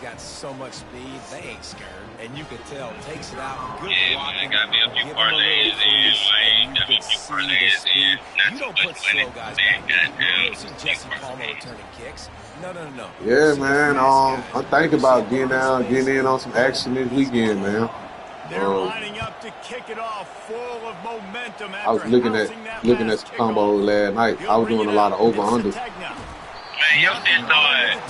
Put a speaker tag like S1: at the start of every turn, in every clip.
S1: got so much speed, they ain't scared. And you could tell, takes it out. Good
S2: man, got me a few parlays in. Got me a few parlays in.
S1: You don't put slow guys back. You don't see Jesse Palmer returning kicks. No.
S3: Yeah, man. I'm thinking about getting in on some action this weekend, man.
S4: They're lining up to kick it off, full of momentum.
S3: I was looking at some combos last night. I was doing a lot of over-under.
S2: Man, your shit started.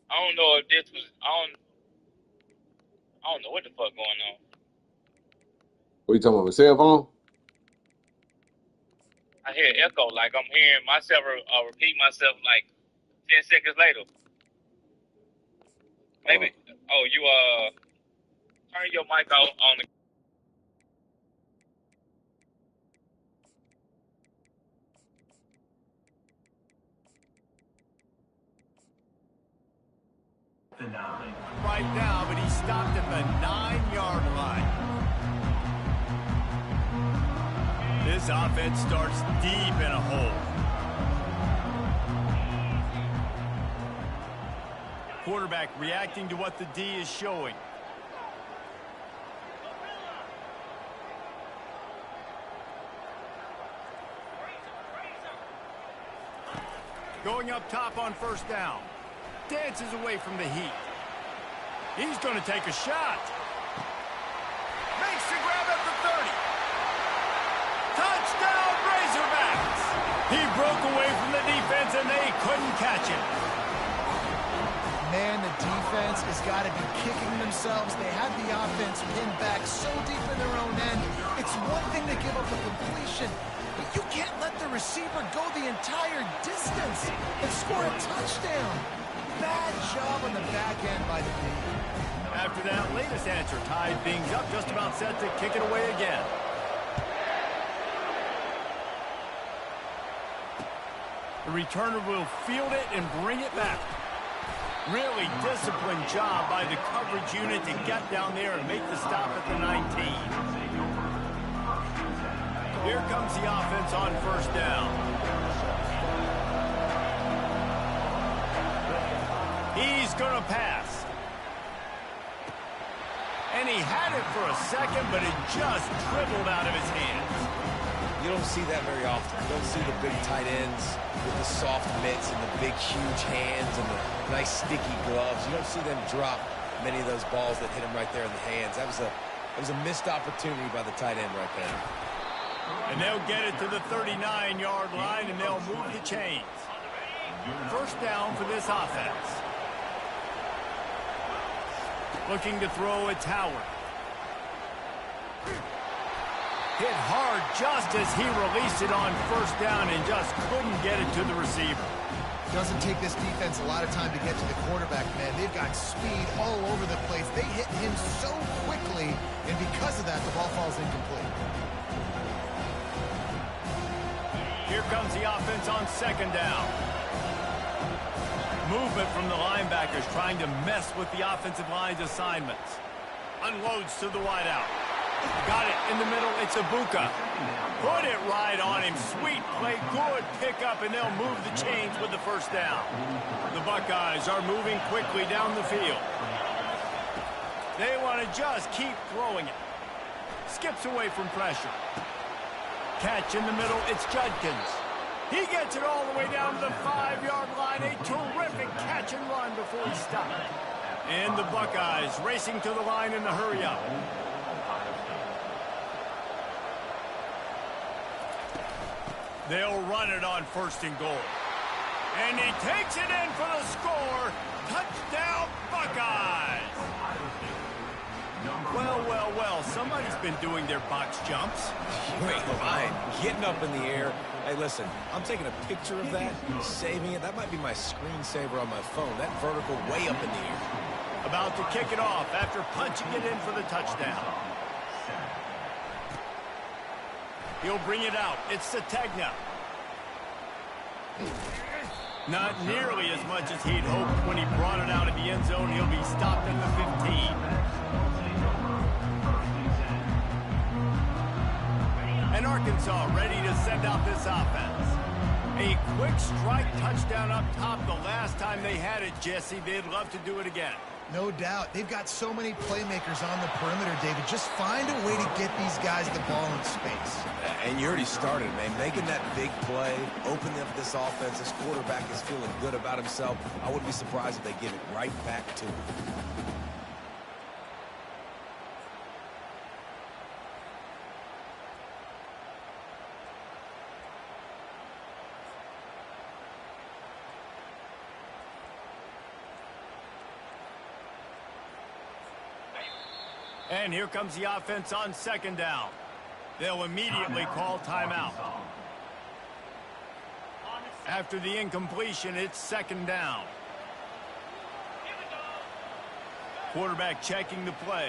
S2: I don't know if this was. I don't know what the fuck going on.
S3: What you talking about, my cell phone?
S2: I hear echo, like I'm hearing myself repeat myself like 10 seconds later. Maybe. You turn your mic on the.
S4: Right now, but he stopped at the 9-yard line. This offense starts deep in a hole. Quarterback reacting to what the D is showing. Going up top on first down. Dances away from the heat. He's going to take a shot. Makes the grab at the 30. Touchdown, Razorbacks! He broke away from the defense, and they couldn't catch him.
S5: Man, the defense has got to be kicking themselves. They had the offense pinned back so deep in their own end. It's one thing to give up a completion, but you can't let the receiver go the entire distance and score a touchdown. Bad job on the back end by the D.
S4: After that latest answer tied things up, just about set to kick it away again. The returner will field it and bring it back. Really disciplined job by the coverage unit to get down there and make the stop at the 19. Here comes the offense on first down. He's going to pass. And he had it for a second, but it just dribbled out of his hands.
S1: You don't see that very often. You don't see the big tight ends with the soft mitts and the big, huge hands and the nice, sticky gloves. You don't see them drop many of those balls that hit him right there in the hands. That was a missed opportunity by the tight end right there.
S4: And they'll get it to the 39-yard line, and they'll move the chains. First down for this offense. Looking to throw, it's Howard. Hit hard just as he released it on first down and just couldn't get it to the receiver.
S5: Doesn't take this defense a lot of time to get to the quarterback, man. They've got speed all over the place. They hit him so quickly, and because of that, the ball falls incomplete.
S4: Here comes the offense on second down. Movement from the linebackers trying to mess with the offensive line's assignments. Unloads to the wideout. Got it in the middle. It's Ibuka. Put it right on him. Sweet play. Good pickup, and they'll move the chains with the first down. The Buckeyes are moving quickly down the field. They want to just keep throwing it. Skips away from pressure. Catch in the middle. It's Judkins. He gets it all the way down to the 5-yard line. A terrific catch and run before he stopped. And the Buckeyes racing to the line in the hurry-up. They'll run it on first and goal. And he takes it in for the score. Touchdown, Buckeyes! Well, somebody's been doing their box jumps.
S1: You ain't lying. Getting up in the air. Hey, listen, I'm taking a picture of that, saving it. That might be my screensaver on my phone. That vertical way up in the air.
S4: About to kick it off after punching it in for the touchdown. He'll bring it out. It's Sategna. Not nearly as much as he'd hoped when he brought it out of the end zone. He'll be stopped at the 15. And Arkansas ready to send out this offense. A quick strike touchdown up top the last time they had it, Jesse. They'd love to do it again.
S5: No doubt. They've got so many playmakers on the perimeter, David. Just find a way to get these guys the ball in space.
S1: And you already started, man. Making that big play, opening up this offense. This quarterback is feeling good about himself. I wouldn't be surprised if they give it right back to him.
S4: And here comes the offense on second down. They'll immediately call timeout. After the incompletion, it's second down. Quarterback checking the play.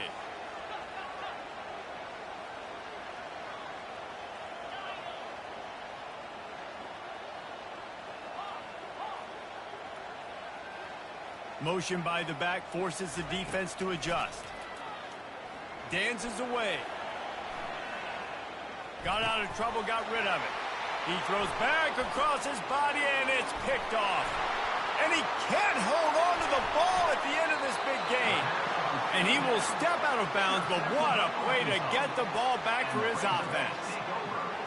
S4: Motion by the back forces the defense to adjust. Dances away. Got out of trouble, got rid of it. He throws back across his body, and it's picked off. And he can't hold on to the ball at the end of this big game. And he will step out of bounds, but what a play to get the ball back for his offense.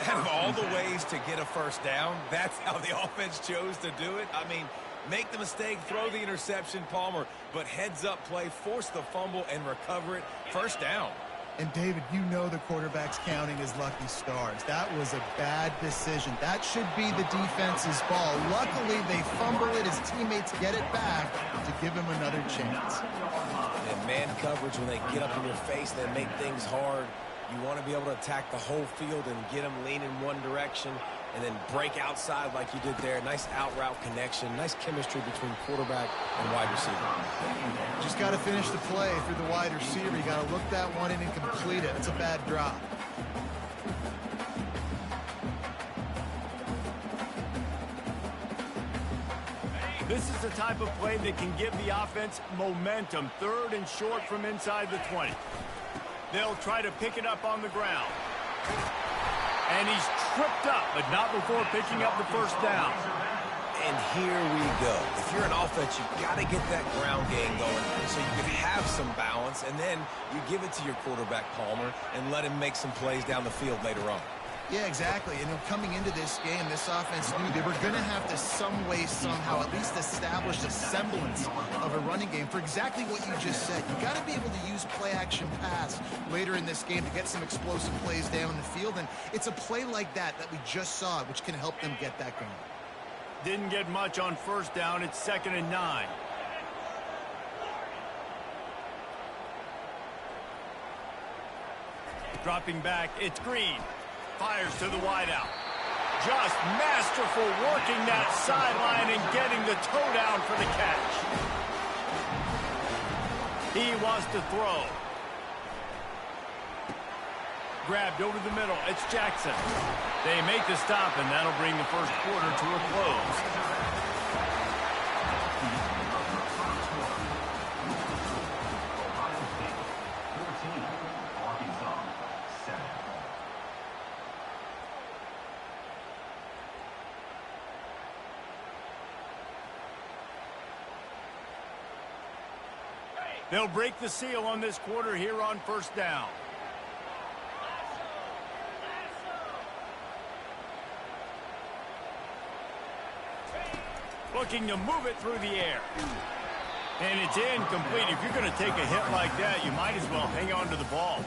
S1: Out of all the ways to get a first down, that's how the offense chose to do it. I mean, make the mistake, throw the interception, Palmer, but heads-up play, force the fumble, and recover it. First down.
S5: And, David, you know the quarterback's counting his lucky stars. That was a bad decision. That should be the defense's ball. Luckily, they fumble it. His teammates get it back to give him another chance.
S1: And man coverage, when they get up in your face, they make things hard. You want to be able to attack the whole field and get them lean in one direction and then break outside like you did there. Nice out-route connection. Nice chemistry between quarterback and wide receiver.
S5: Just got to finish the play through the wide receiver. You got to look that one in and complete it. It's a bad drop.
S4: This is the type of play that can give the offense momentum. Third and short from inside the 20. They'll try to pick it up on the ground. And he's tripped up, but not before picking up the first down.
S1: And here we go. If you're an offense, you've got to get that ground game going so you can have some balance, and then you give it to your quarterback, Palmer, and let him make some plays down the field later on.
S5: Yeah, exactly. And coming into this game, this offense knew they were going to have to some way, somehow, at least establish a semblance of a running game for exactly what you just said. You got to be able to use play-action pass later in this game to get some explosive plays down the field. And it's a play like that we just saw, which can help them get that going.
S4: Didn't get much on first down. It's 2nd and 9. Dropping back, it's Green. Fires to the wideout. Just masterful working that sideline and getting the toe down for the catch. He wants to throw. Grabbed over the middle. It's Jackson. They make the stop, and that'll bring the first quarter to a close. They'll break the seal on this quarter here on first down. Looking to move it through the air. And it's incomplete. If you're going to take a hit like that, you might as well hang on to the ball.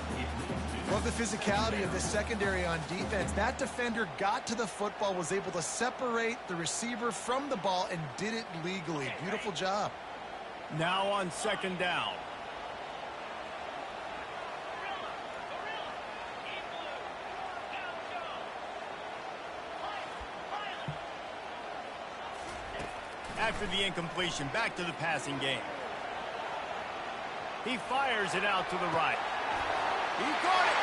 S5: Love the physicality of this secondary on defense. That defender got to the football, was able to separate the receiver from the ball, and did it legally. Beautiful job.
S4: Now on 2nd down. After the incompletion, back to the passing game. He fires it out to the right. He got it,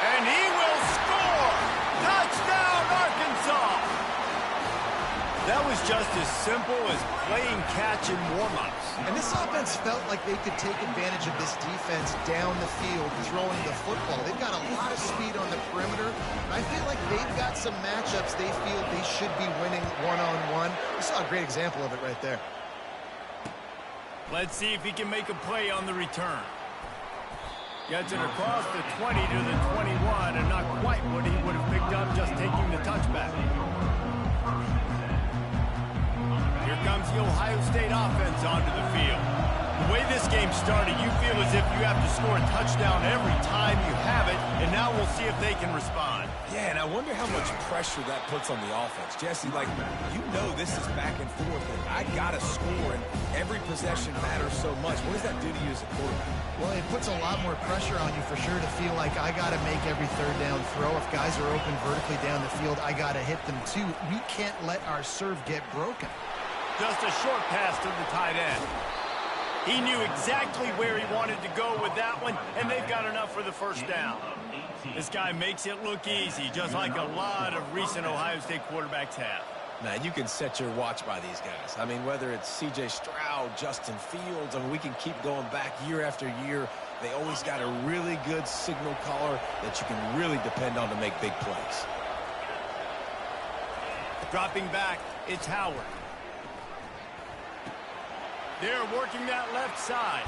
S4: and he will score! Touchdown, Arkansas! That was just as simple as playing catch in warm-ups.
S5: And this offense felt like they could take advantage of this defense down the field, throwing the football. They've got a lot of speed on the perimeter. I feel like they've got some matchups they feel they should be winning one-on-one. We saw a great example of it right there.
S4: Let's see if he can make a play on the return. Gets it across the 20 to the 21, and not quite what he would have picked up just taking the touchback. Here comes the Ohio State offense onto the field. The way this game started, you feel as if you have to score a touchdown every time you have it, and now we'll see if they can respond.
S1: Yeah, and I wonder how much pressure that puts on the offense. Jesse, like, you know this is back and forth, and I got to score, and every possession matters so much. What does that do to you as a quarterback?
S5: Well, it puts a lot more pressure on you for sure to feel like I got to make every third down throw. If guys are open vertically down the field, I got to hit them too. We can't let our serve get broken.
S4: Just a short pass to the tight end. He knew exactly where he wanted to go with that one, and they've got enough for the first down. This guy makes it look easy, just like a lot of recent Ohio State quarterbacks have.
S1: Now, you can set your watch by these guys. I mean, whether it's C.J. Stroud, Justin Fields, I mean, we can keep going back year after year. They always got a really good signal caller that you can really depend on to make big plays.
S4: Dropping back, it's Howard. They're working that left side.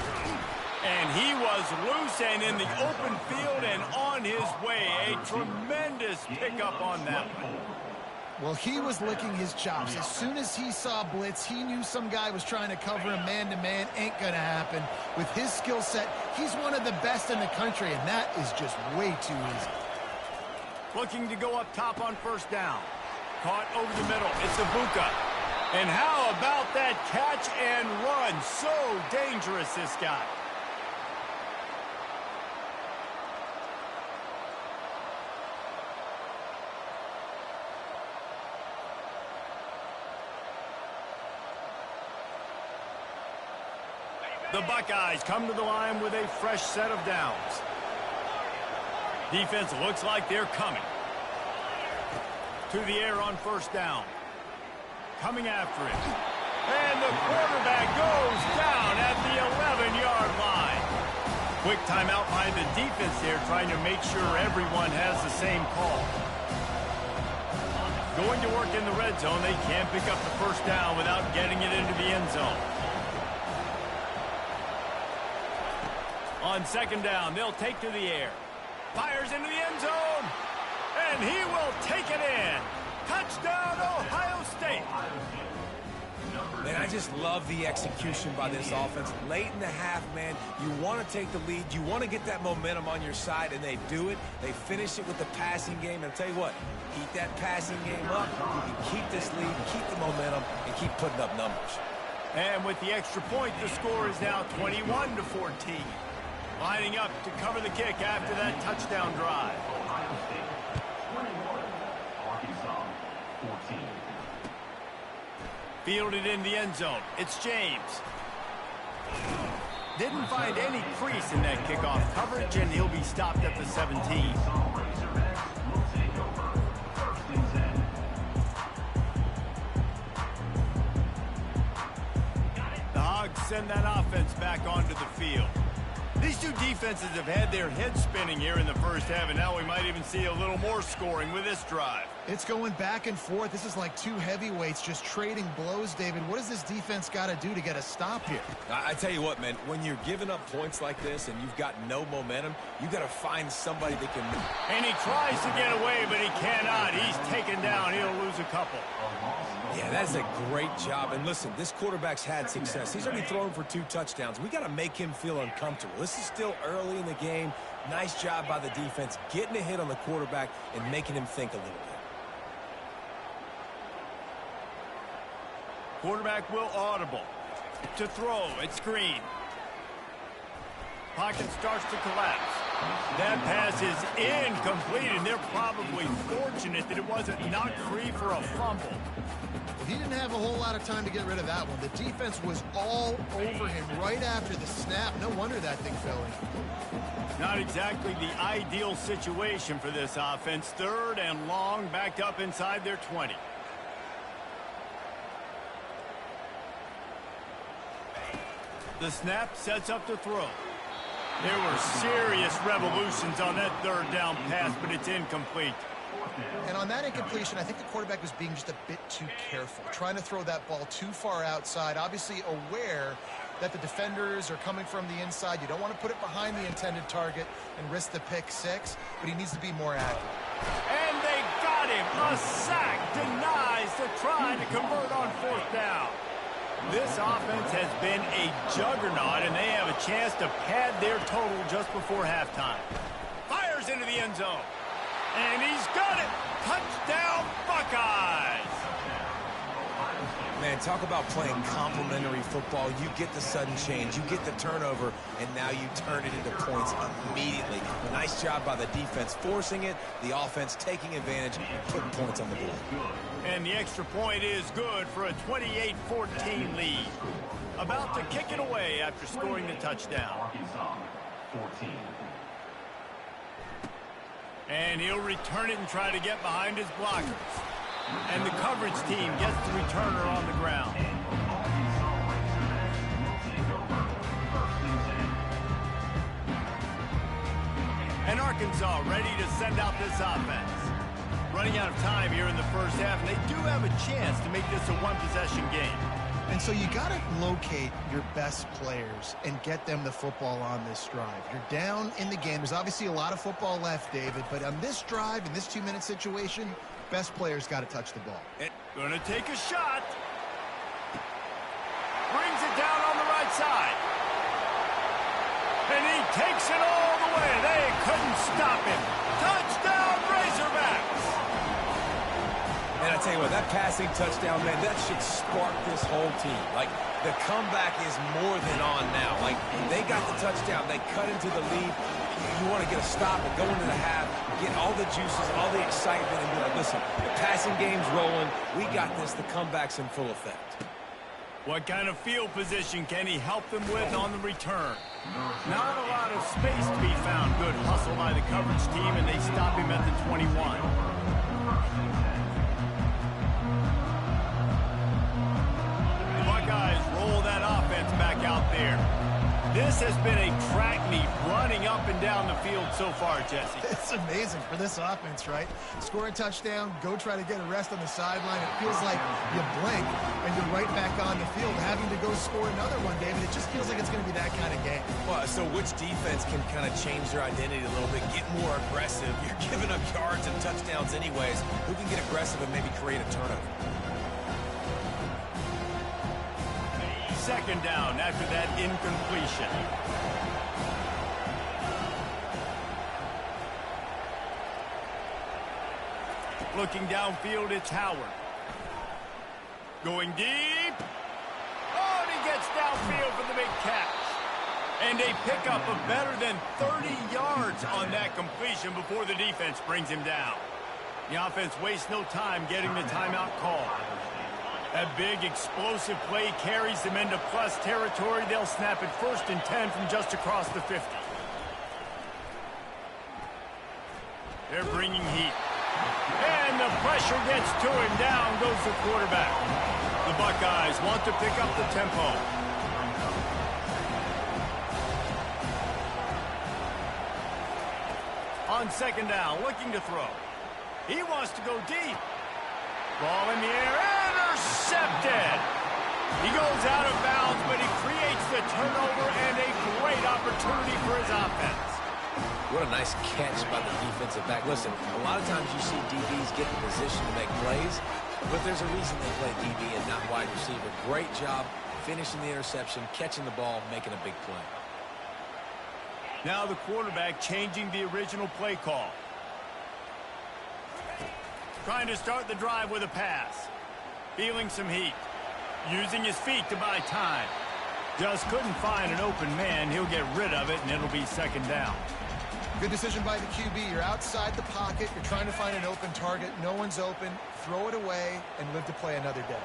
S4: And he was loose and in the open field and on his way. A tremendous pickup on that one.
S5: Well, he was licking his chops. As soon as he saw blitz, he knew some guy was trying to cover him man-to-man. Ain't going to happen. With his skill set, he's one of the best in the country, and that is just way too easy.
S4: Looking to go up top on first down. Caught over the middle. It's Ibuka. And how about that catch and run? So dangerous, this guy. The Buckeyes come to the line with a fresh set of downs. Defense looks like they're coming. To the air on first down. Coming after it. And the quarterback goes down at the 11-yard line. Quick timeout by the defense there, trying to make sure everyone has the same call. Going to work in the red zone. They can't pick up the first down without getting it into the end zone. On second down, they'll take to the air. Fires into the end zone. And he will take it in. Touchdown, Ohio State.
S1: Man, I just love the execution by this offense. Late in the half, man, you want to take the lead. You want to get that momentum on your side, and they do it. They finish it with the passing game. And I'll tell you what, keep that passing game up. You can keep this lead, keep the momentum, and keep putting up numbers.
S4: And with the extra point, the score is now 21-14. Lining up to cover the kick after that touchdown drive. Fielded in the end zone. It's James. Didn't find any crease in that kickoff coverage, and he'll be stopped at the 17. The Hogs send that offense back onto the field. These two defenses have had their heads spinning here in the first half, and now we might even see a little more scoring with this drive.
S5: It's going back and forth. This is like two heavyweights just trading blows, David. What does this defense got to do to get a stop here?
S1: I tell you what, man, when you're giving up points like this and you've got no momentum, you got to find somebody that can...
S4: And he tries to get away, but he cannot. He's taken down. He'll lose a couple.
S1: Yeah, that's a great job. And listen, this quarterback's had success. He's already thrown for 2 touchdowns. We got to make him feel uncomfortable. This is still early in the game. Nice job by the defense, getting a hit on the quarterback and making him think a little bit.
S4: Quarterback will audible. To throw, it's Green. Pocket starts to collapse. That pass is incomplete, and they're probably fortunate that it wasn't knocked free for a fumble.
S5: He didn't have a whole lot of time to get rid of that one. The defense was all over him right after the snap. No wonder that thing fell in.
S4: Not exactly the ideal situation for this offense. Third and long, backed up inside their 20. The snap sets up the throw. There were serious revolutions on that third down pass, but it's incomplete.
S5: And on that incompletion, I think the quarterback was being just a bit too careful, trying to throw that ball too far outside, obviously aware that the defenders are coming from the inside. You don't want to put it behind the intended target and risk the pick six, but he needs to be more accurate.
S4: And they got him. A sack denies the try to convert on fourth down. This offense has been a juggernaut, and they have a chance to pad their total just before halftime. Fires into the end zone. And he's got it. Touchdown, Buckeyes.
S1: Man, talk about playing complementary football. You get the sudden change, you get the turnover, and now you turn it into points immediately. Nice job by the defense forcing it, the offense taking advantage and putting points on the board.
S4: And the extra point is good for a 28-14 lead. About to kick it away after scoring the touchdown. And he'll return it and try to get behind his blockers. And the coverage team gets the returner on the ground. And Arkansas ready to send out this offense. Running out of time here in the first half, and they do have a chance to make this a one-possession game.
S5: And so you got to locate your best players and get them the football on this drive. You're down in the game. There's obviously a lot of football left, David, but on this drive, in this 2-minute situation, best players got to touch the ball.
S4: Gonna take a shot. Brings it down on the right side. And he takes it all the way. They couldn't stop him. Touchdown, Razorbacks.
S1: And I tell you what, that passing touchdown, man, that should spark this whole team. Like, the comeback is more than on now. Like, they got the touchdown. They cut into the lead. You want to get a stop and go into the half, get all the juices, all the excitement, and be like, listen, the passing game's rolling. We got this. The comeback's in full effect.
S4: What kind of field position can he help them with on the return? Not a lot of space to be found. Good hustle by the coverage team, and they stop him at the 21. The Buckeyes roll that offense back out there. This has been a track meet running up and down the field so far, Jesse.
S5: It's amazing for this offense, right? Score a touchdown, go try to get a rest on the sideline. It feels like you blink and you're right back on the field having to go score another one, David. It just feels like it's going to be that kind of game.
S1: Well, so which defense can kind of change their identity a little bit, get more aggressive? You're giving up yards and touchdowns anyways. Who can get aggressive and maybe create a turnover?
S4: Second down after that incompletion. Looking downfield, it's Howard. Going deep. Oh, and he gets downfield for the big catch. And a pickup of better than 30 yards on that completion before the defense brings him down. The offense wastes no time getting the timeout call. That big explosive play carries them into plus territory. They'll snap it 1st and 10 from just across the 50. They're bringing heat. And the pressure gets to him. Down goes the quarterback. The Buckeyes want to pick up the tempo. On second down, looking to throw. He wants to go deep. Ball in the air, intercepted. He goes out of bounds, but he creates the turnover and a great opportunity for his offense.
S1: What a nice catch by the defensive back. Listen, a lot of times you see DBs get in position to make plays, but there's a reason they play DB and not wide receiver. Great job finishing the interception, catching the ball, making a big play.
S4: Now the quarterback changing the original play call. Trying to start the drive with a pass. Feeling some heat. Using his feet to buy time. Just couldn't find an open man. He'll get rid of it, and it'll be second down.
S5: Good decision by the QB. You're outside the pocket. You're trying to find an open target. No one's open. Throw it away and live to play another day.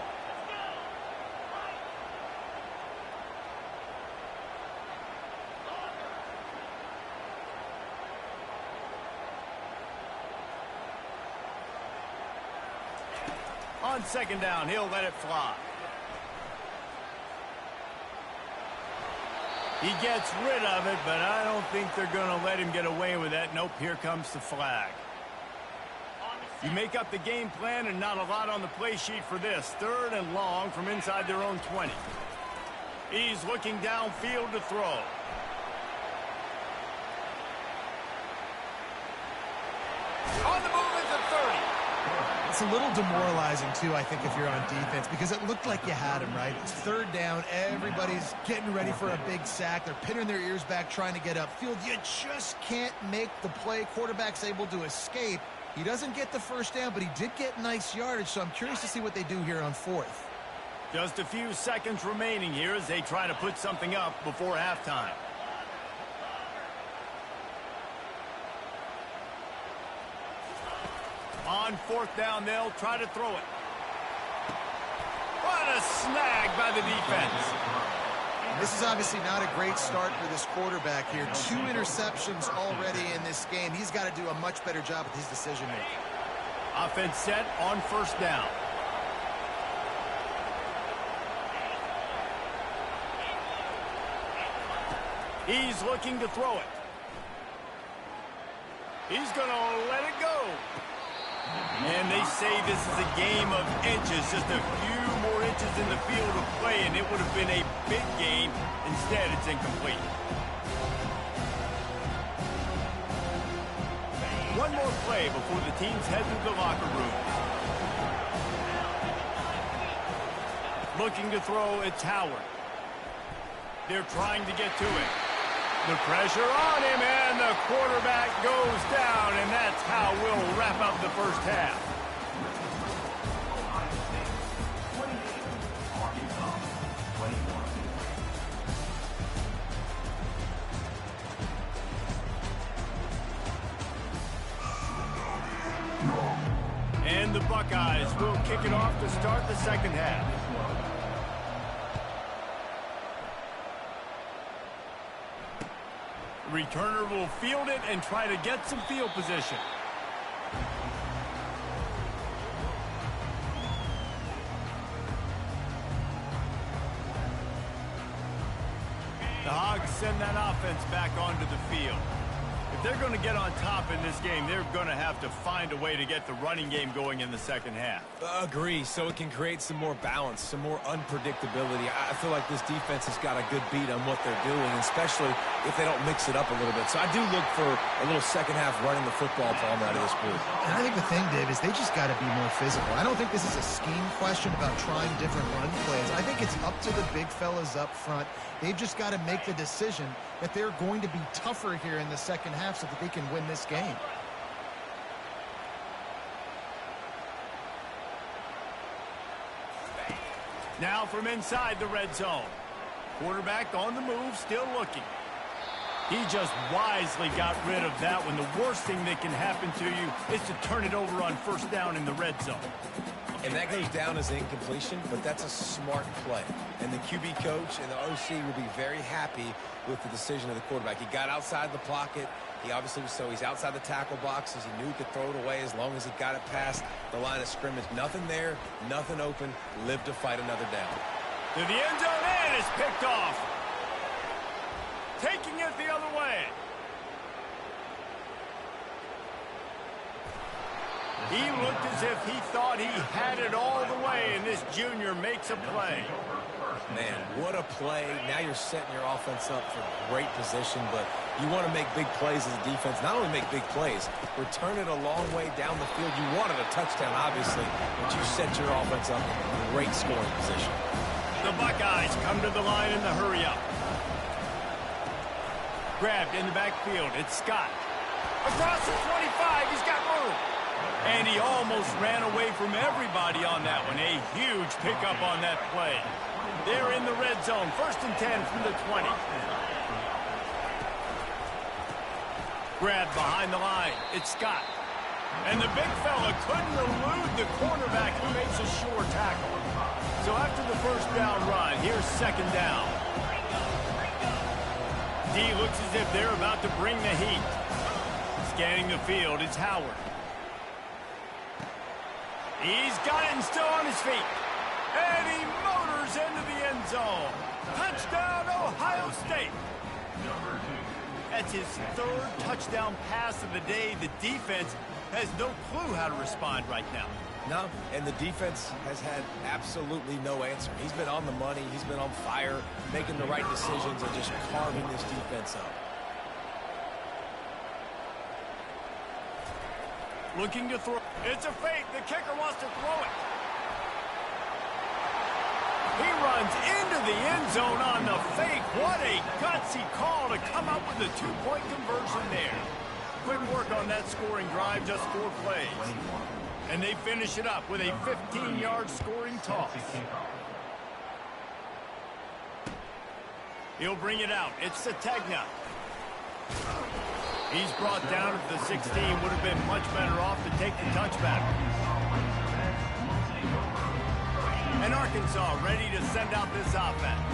S4: On second down, he'll let it fly. He gets rid of it, but I don't think they're going to let him get away with that. Nope, here comes the flag. You make up the game plan and not a lot on the play sheet for this. 3rd and long from inside their own 20. He's looking downfield to throw. On the move at the 30.
S5: It's a little demoralizing, too, I think, if you're on defense, because it looked like you had him, right? It's 3rd down. Everybody's getting ready for a big sack. They're pinning their ears back trying to get upfield. You just can't make the play. Quarterback's able to escape. He doesn't get the 1st down, but he did get nice yardage, so I'm curious to see what they do here on 4th.
S4: Just a few seconds remaining here as they try to put something up before halftime. On 4th down, they'll try to throw it. What a snag by the defense.
S5: This is obviously not a great start for this quarterback here. 2 interceptions already in this game. He's got to do a much better job with his decision-making.
S4: Offense set on 1st down. He's looking to throw it. He's going to let it go. And they say this is a game of inches, just a few more inches in the field of play, and it would have been a big game. Instead, it's incomplete. One more play before the teams head to the locker rooms. Looking to throw, it's Howard. They're trying to get to it. The pressure on him, and the quarterback goes down, and that's how we'll wrap up the 1st half. And the Buckeyes will kick it off to start the 2nd half. Returner will field it and try to get some field position. The Hogs send that offense back onto the field. If they're going to get on top in this game, they're going to have to find a way to get the running game going in the 2nd half.
S1: Agree, so it can create some more balance, some more unpredictability. I feel like this defense has got a good beat on what they're doing, especially if they don't mix it up a little bit. So I do look for a little 2nd half running the football ball out of this group.
S5: And I think the thing, Dave, is they just got to be more physical. I don't think this is a scheme question about trying different run plays. I think it's up to the big fellas up front. They've just got to make the decision that they're going to be tougher here in the 2nd half so that they can win this game.
S4: Now from inside the red zone. Quarterback on the move, still looking. He just wisely got rid of that one. The worst thing that can happen to you is to turn it over on 1st down in the red zone.
S1: And that goes down as an incompletion, but that's a smart play. And the QB coach and the OC will be very happy with the decision of the quarterback. He got outside the pocket. He obviously was so he's outside the tackle boxes. He knew he could throw it away as long as he got it past the line of scrimmage. Nothing there, nothing open. Live to fight another down.
S4: To the end zone, and it's picked off. Taking it the other way. He looked as if he thought he had it all the way, and this junior makes a play.
S1: Man, what a play. Now you're setting your offense up for great position, but you want to make big plays as a defense. Not only make big plays, return it a long way down the field. You wanted a touchdown, obviously, but you set your offense up in great scoring position.
S4: The Buckeyes come to the line in the hurry-up. Grabbed in the backfield. It's Scott. Across the 25, he's got room. And he almost ran away from everybody on that one. A huge pickup on that play. They're in the red zone. 1st and 10 from the 20. Grabbed behind the line. It's Scott. And the big fella couldn't elude the cornerback who makes a sure tackle. So after the 1st down run, here's 2nd down. D looks as if they're about to bring the heat. Scanning the field, it's Howard. He's got it and still on his feet. And he motors into the end zone. Touchdown, Ohio State. That's his third touchdown pass of the day. The defense has no clue how to respond right now.
S1: No, and the defense has had absolutely no answer. He's been on the money. He's been on fire, making the right decisions and just carving this defense up.
S4: Looking to throw. It's a fake. The kicker wants to throw it. He runs into the end zone on the fake. What a gutsy call to come up with a two-point conversion there. Quick work on that scoring drive, just 4 plays. And they finish it up with a 15-yard scoring toss. He'll bring it out. It's Sategna. He's brought down at the 16. Would have been much better off to take the touchback. And Arkansas ready to send out this offense.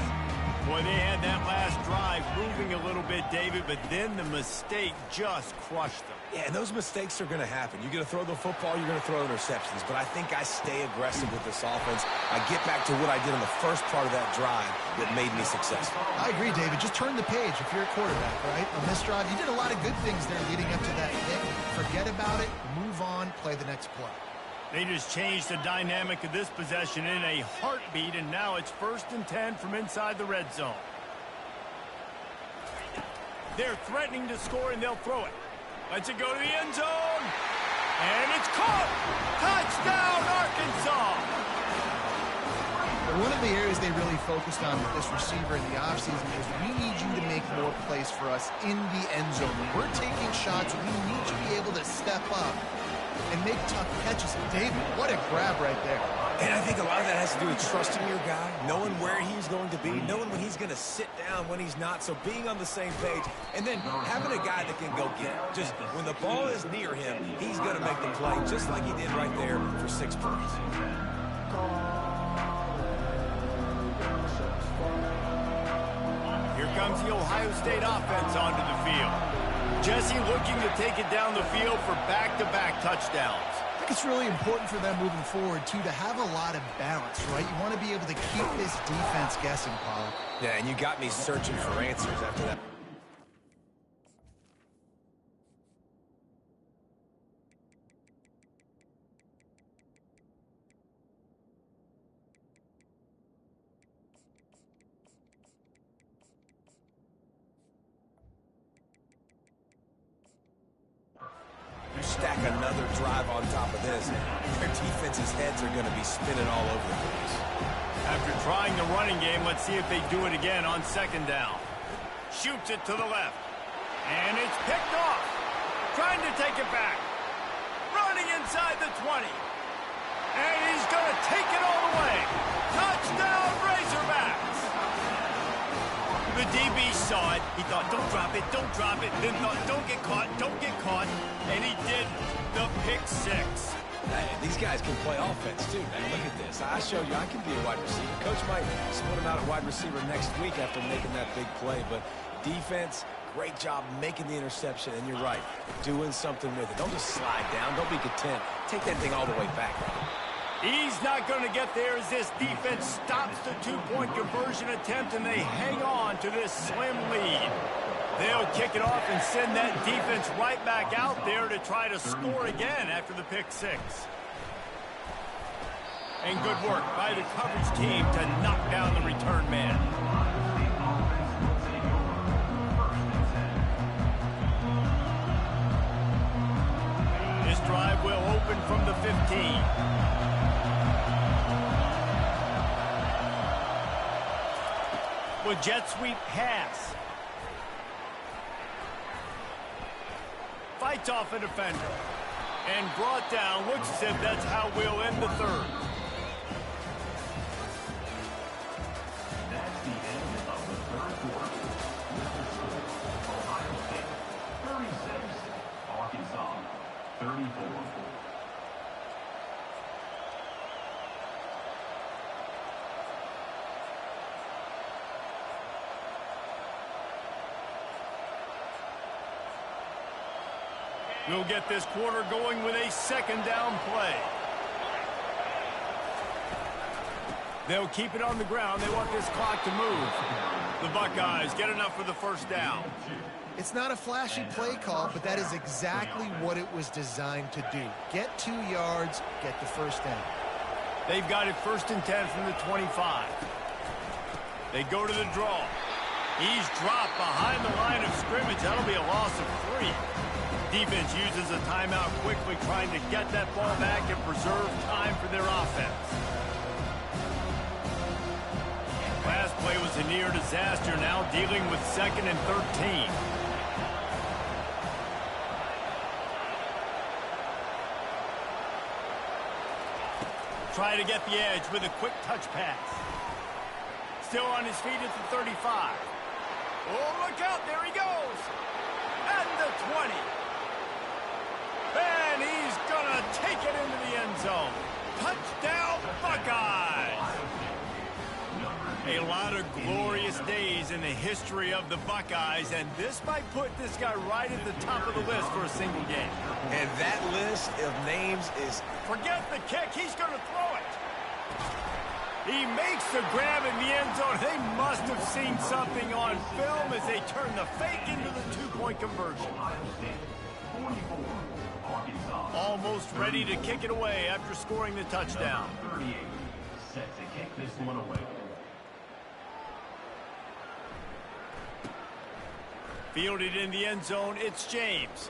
S4: Boy, they had that last drive moving a little bit, David, but then the mistake just crushed them.
S1: Yeah, and those mistakes are going to happen. You're going to throw the football, you're going to throw interceptions. But I think I stay aggressive with this offense. I get back to what I did on the first part of that drive that made me successful.
S5: I agree, David. Just turn the page if you're a quarterback, right? On this drive, you did a lot of good things there leading up to that hit. Forget about it, move on, play the next play.
S4: They just changed the dynamic of this possession in a heartbeat, and now it's 1st and 10 from inside the red zone. They're threatening to score, and they'll throw it. Lets it go to the end zone. And it's caught. Touchdown, Arkansas.
S5: One of the areas they really focused on with this receiver in the offseason is we need you to make more plays for us in the end zone. When we're taking shots, we need you to be able to step up and make tough catches. David, what a grab right there.
S1: And I think a lot of that has to do with trusting your guy, knowing where he's going to be, knowing when he's going to sit down, when he's not, so being on the same page, and then having a guy that can go get it. Just when the ball is near him, he's going to make the play, just like he did right there for 6 points.
S4: Here comes the Ohio State offense onto the field. Jesse looking to take it down the field for back-to-back touchdowns.
S5: I think it's really important for them moving forward, too, to have a lot of balance, right? You want to be able to keep this defense guessing, Paul.
S1: Yeah, and you got me searching for answers after that. You stack another drive on top of this, their defense's heads are going to be spinning all over the place.
S4: After trying the running game, let's see if they do it again on 2nd down. Shoots it to the left. And it's picked off. Trying to take it back. Running inside the 20. And he's going to take it all the way. Touchdown, Razorbacks! The DB saw it. He thought, don't drop it, don't drop it. Then thought, don't get caught, don't get caught. And he did the pick 6.
S1: Hey, these guys can play offense, too, man. Look at this. I showed you I can be a wide receiver. Coach might split him out at wide receiver next week after making that big play. But defense, great job making the interception. And you're right, doing something with it. Don't just slide down. Don't be content. Take that thing all the way back.
S4: He's not going to get there as this defense stops the 2-point conversion attempt, and they hang on to this slim lead. They'll kick it off and send that defense right back out there to try to score again after the pick 6. And good work by the coverage team to knock down the return man. This drive will open from the 15. With jet sweep pass. Fights off a defender. And brought down. Looks as if that's how we'll end the 3rd.
S6: That's the end of the 3rd quarter. Ohio State 36, Arkansas 34.
S4: We'll get this quarter going with a 2nd down play. They'll keep it on the ground. They want this clock to move. The Buckeyes get enough for the first down.
S5: It's not a flashy play call, but that is exactly what it was designed to do. Get 2 yards, get the first down.
S4: They've got it 1st and 10 from the 25. They go to the draw. He's dropped behind the line of scrimmage. That'll be a loss of 3. Defense uses a timeout quickly, trying to get that ball back and preserve time for their offense. Last play was a near disaster, now dealing with 2nd and 13. Try to get the edge with a quick touch pass. Still on his feet at the 35. Oh, look out, there he goes. At the 20. And he's gonna take it into the end zone. Touchdown, Buckeyes! A lot of glorious days in the history of the Buckeyes, and this might put this guy right at the top of the list for a single game.
S1: And that list of names is...
S4: Forget the kick, he's going to throw it. He makes the grab in the end zone. They must have seen something on film as they turn the fake into the 2-point conversion. Almost ready to kick it away after scoring the touchdown.
S6: 38, set to kick this one away.
S4: Fielded in the end zone, it's James.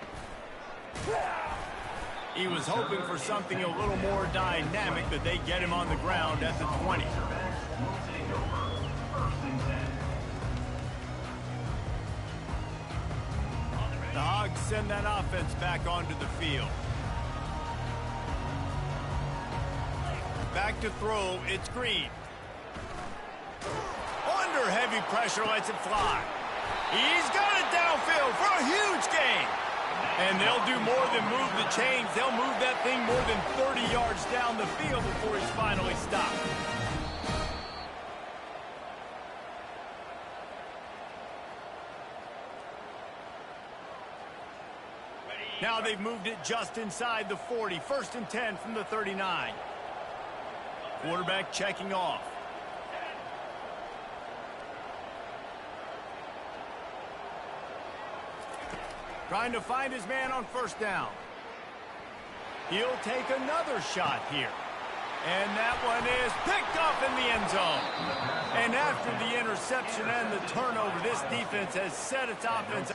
S4: He was hoping for something a little more dynamic, but they get him on the ground at the 20. The Hogs send that offense back onto the field. Back to throw, it's Green. Under heavy pressure, lets it fly. He's got it downfield for a huge gain. And they'll do more than move the chains. They'll move that thing more than 30 yards down the field before he's finally stopped. Now they've moved it just inside the 40. 1st and 10 from the 39. Quarterback checking off. Trying to find his man on 1st down. He'll take another shot here. And that one is picked off in the end zone. And after the interception and the turnover, this defense has set its offense.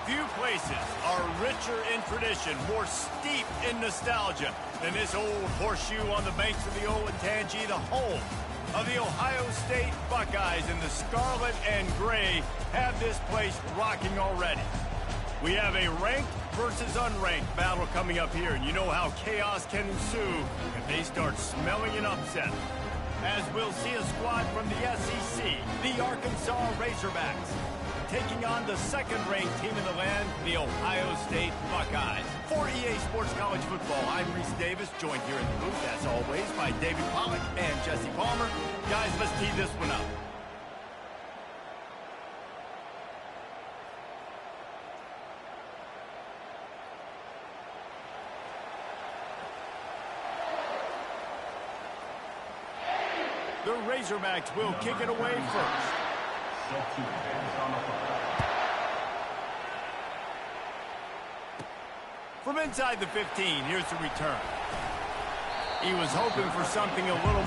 S4: Few places are richer in tradition, more steep in nostalgia than this old horseshoe on the banks of the Olentangy, the home of the Ohio State Buckeyes. And the scarlet and gray have this place rocking already. We have a ranked versus unranked battle coming up here, and you know how chaos can ensue if they start smelling an upset. As we'll see a squad from the SEC, the Arkansas Razorbacks, taking on the 2nd-ranked team in the land, the Ohio State Buckeyes. For EA Sports College Football, I'm Reese Davis, joined here in the booth, as always, by David Pollack and Jesse Palmer. Guys, let's tee this one up. The Razorbacks will kick it away first.
S6: Set to advance on the fly.
S4: From inside the 15, here's the return. He was hoping for something a little...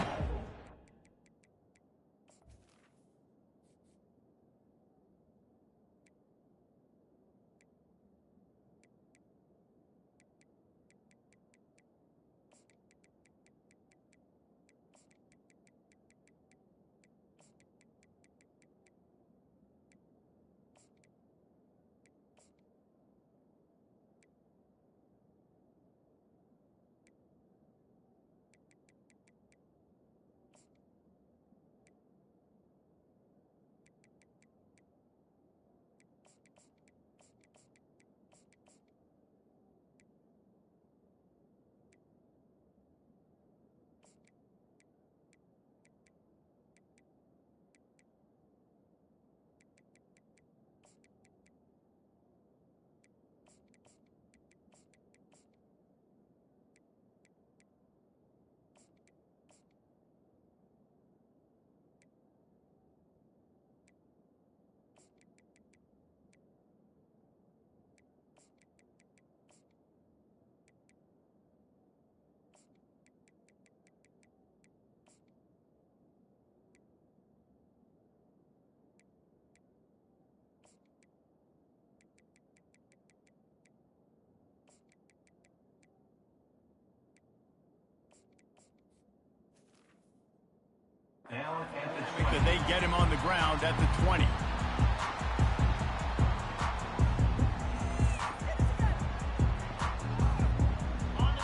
S6: Down at the 20.
S4: They get him on the ground at the 20.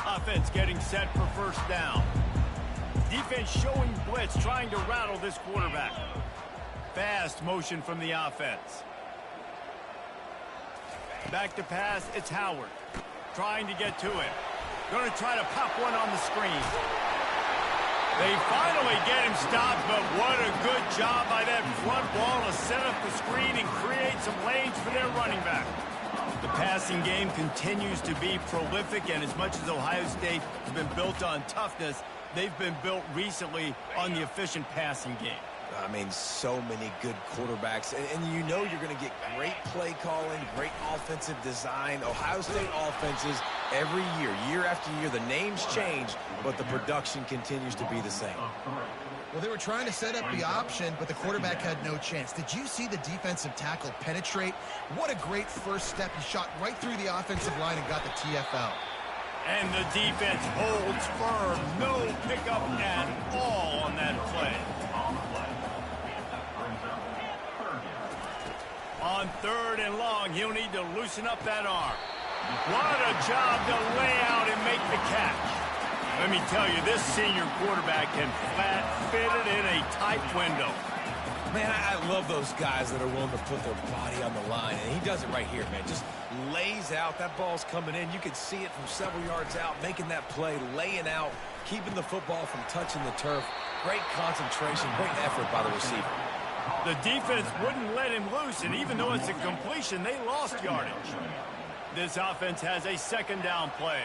S4: Offense getting set for first down. Defense showing blitz, trying to rattle this quarterback. Fast motion from the offense. Back to pass, it's Howard. Trying to get to it. Going to try to pop one on the screen. They finally get him stopped, but what a good job by that front wall to set up the screen and create some lanes for their running back. The passing game continues to be prolific, and as much as Ohio State has been built on toughness, they've been built recently on the efficient passing game.
S1: I mean, so many good quarterbacks. And you know you're going to get great play calling, great offensive design. Ohio State offenses every year, year after year, the names change, but the production continues to be the same.
S5: Well, they were trying to set up the option, but the quarterback had no chance. Did you see the defensive tackle penetrate? What a great first step. He shot right through the offensive line and got the TFL.
S4: And the defense holds firm. No pickup at all on that play. On third and long, he'll need to loosen up that arm. What a job to lay out and make the catch. Let me tell you, this senior quarterback can flat fit it in a tight window.
S1: Man, I love those guys that are willing to put their body on the line, and he does it right here, man. Just lays out. That ball's coming in. You can see it from several yards out, making that play, laying out, keeping the football from touching the turf. Great concentration, great effort by the receiver.
S4: The defense wouldn't let him loose, and even though it's a completion, they lost yardage. This offense has a second down play.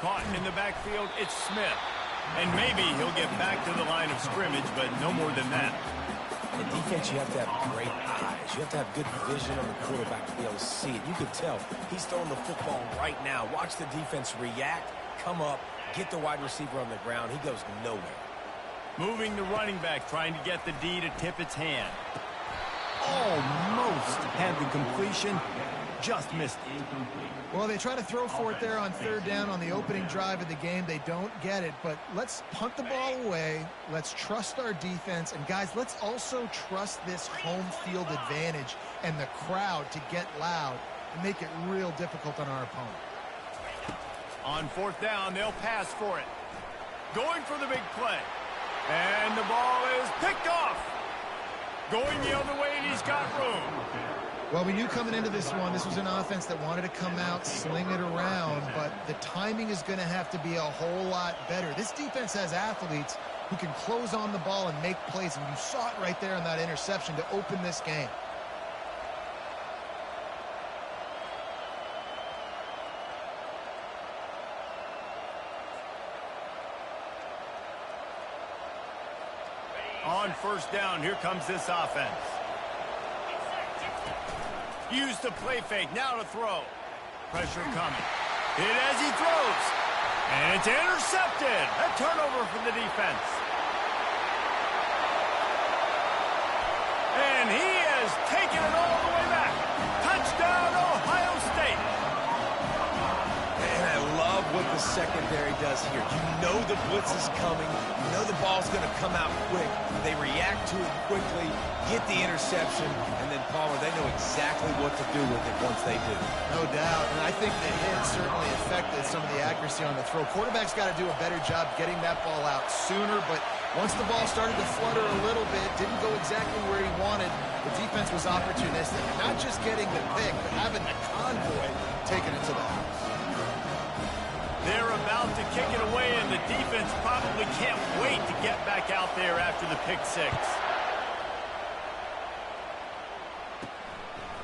S4: Caught in the backfield, it's Smith. And maybe he'll get back to the line of scrimmage, but no more than that.
S1: In defense, you have to have great eyes. You have to have good vision on the quarterback to be able to see it. You can tell he's throwing the football right now. Watch the defense react, come up, get the wide receiver on the ground. He goes nowhere.
S4: Moving the running back, trying to get the D to tip its hand. Almost had the completion, just missed it.
S5: Well, they try to throw for it there on third down on the opening drive of the game. They don't get it, but let's punt the ball away. Let's trust our defense. And, guys, let's also trust this home field advantage and the crowd to get loud and make it real difficult on our opponent.
S4: On fourth down, they'll pass for it. Going for the big play. And the ball is picked off. Going the other way, and he's got room.
S5: Well, we knew coming into this one, this was an offense that wanted to come out, sling it around, but the timing is going to have to be a whole lot better. This defense has athletes who can close on the ball and make plays, and you saw it right there on that interception to open this game.
S4: On first down, here comes this offense. Use the play fake, now to throw. Pressure coming. Hit as he throws. And it's intercepted. A turnover for the defense. And he has taken it all the way back. Touchdown, Ohio State.
S1: And I love what the secondary does here. You know the blitz is coming. You know the ball's going to come out quick. They react to it quickly, get the interception, and then Palmer, they know exactly what to do with it once they do.
S5: No doubt, and I think the hit certainly affected some of the accuracy on the throw. Quarterback's got to do a better job getting that ball out sooner, but once the ball started to flutter a little bit, didn't go exactly where he wanted, the defense was opportunistic. Not just getting the pick, but having the convoy taking it to the house.
S4: They're about to kick it away, and the defense probably can't wait to get back out there after the pick six.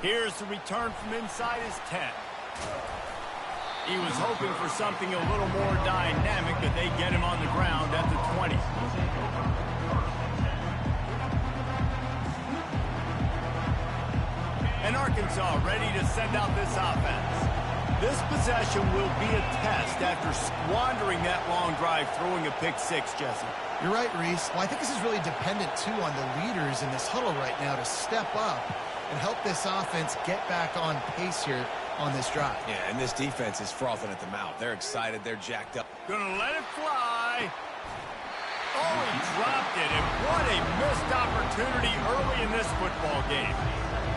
S4: Here's the return from inside his 10. He was hoping for something a little more dynamic, but they get him on the ground at the 20. And Arkansas ready to send out this offense. This possession will be a test after squandering that long drive throwing a pick six, Jesse.
S5: You're right, Reese. Well, I think this is really dependent, too, on the leaders in this huddle right now to step up and help this offense get back on pace here on this drive.
S1: Yeah, and this defense is frothing at the mouth. They're excited. They're jacked up.
S4: Gonna let it fly. Oh, he dropped it, and what a missed opportunity early in this football game.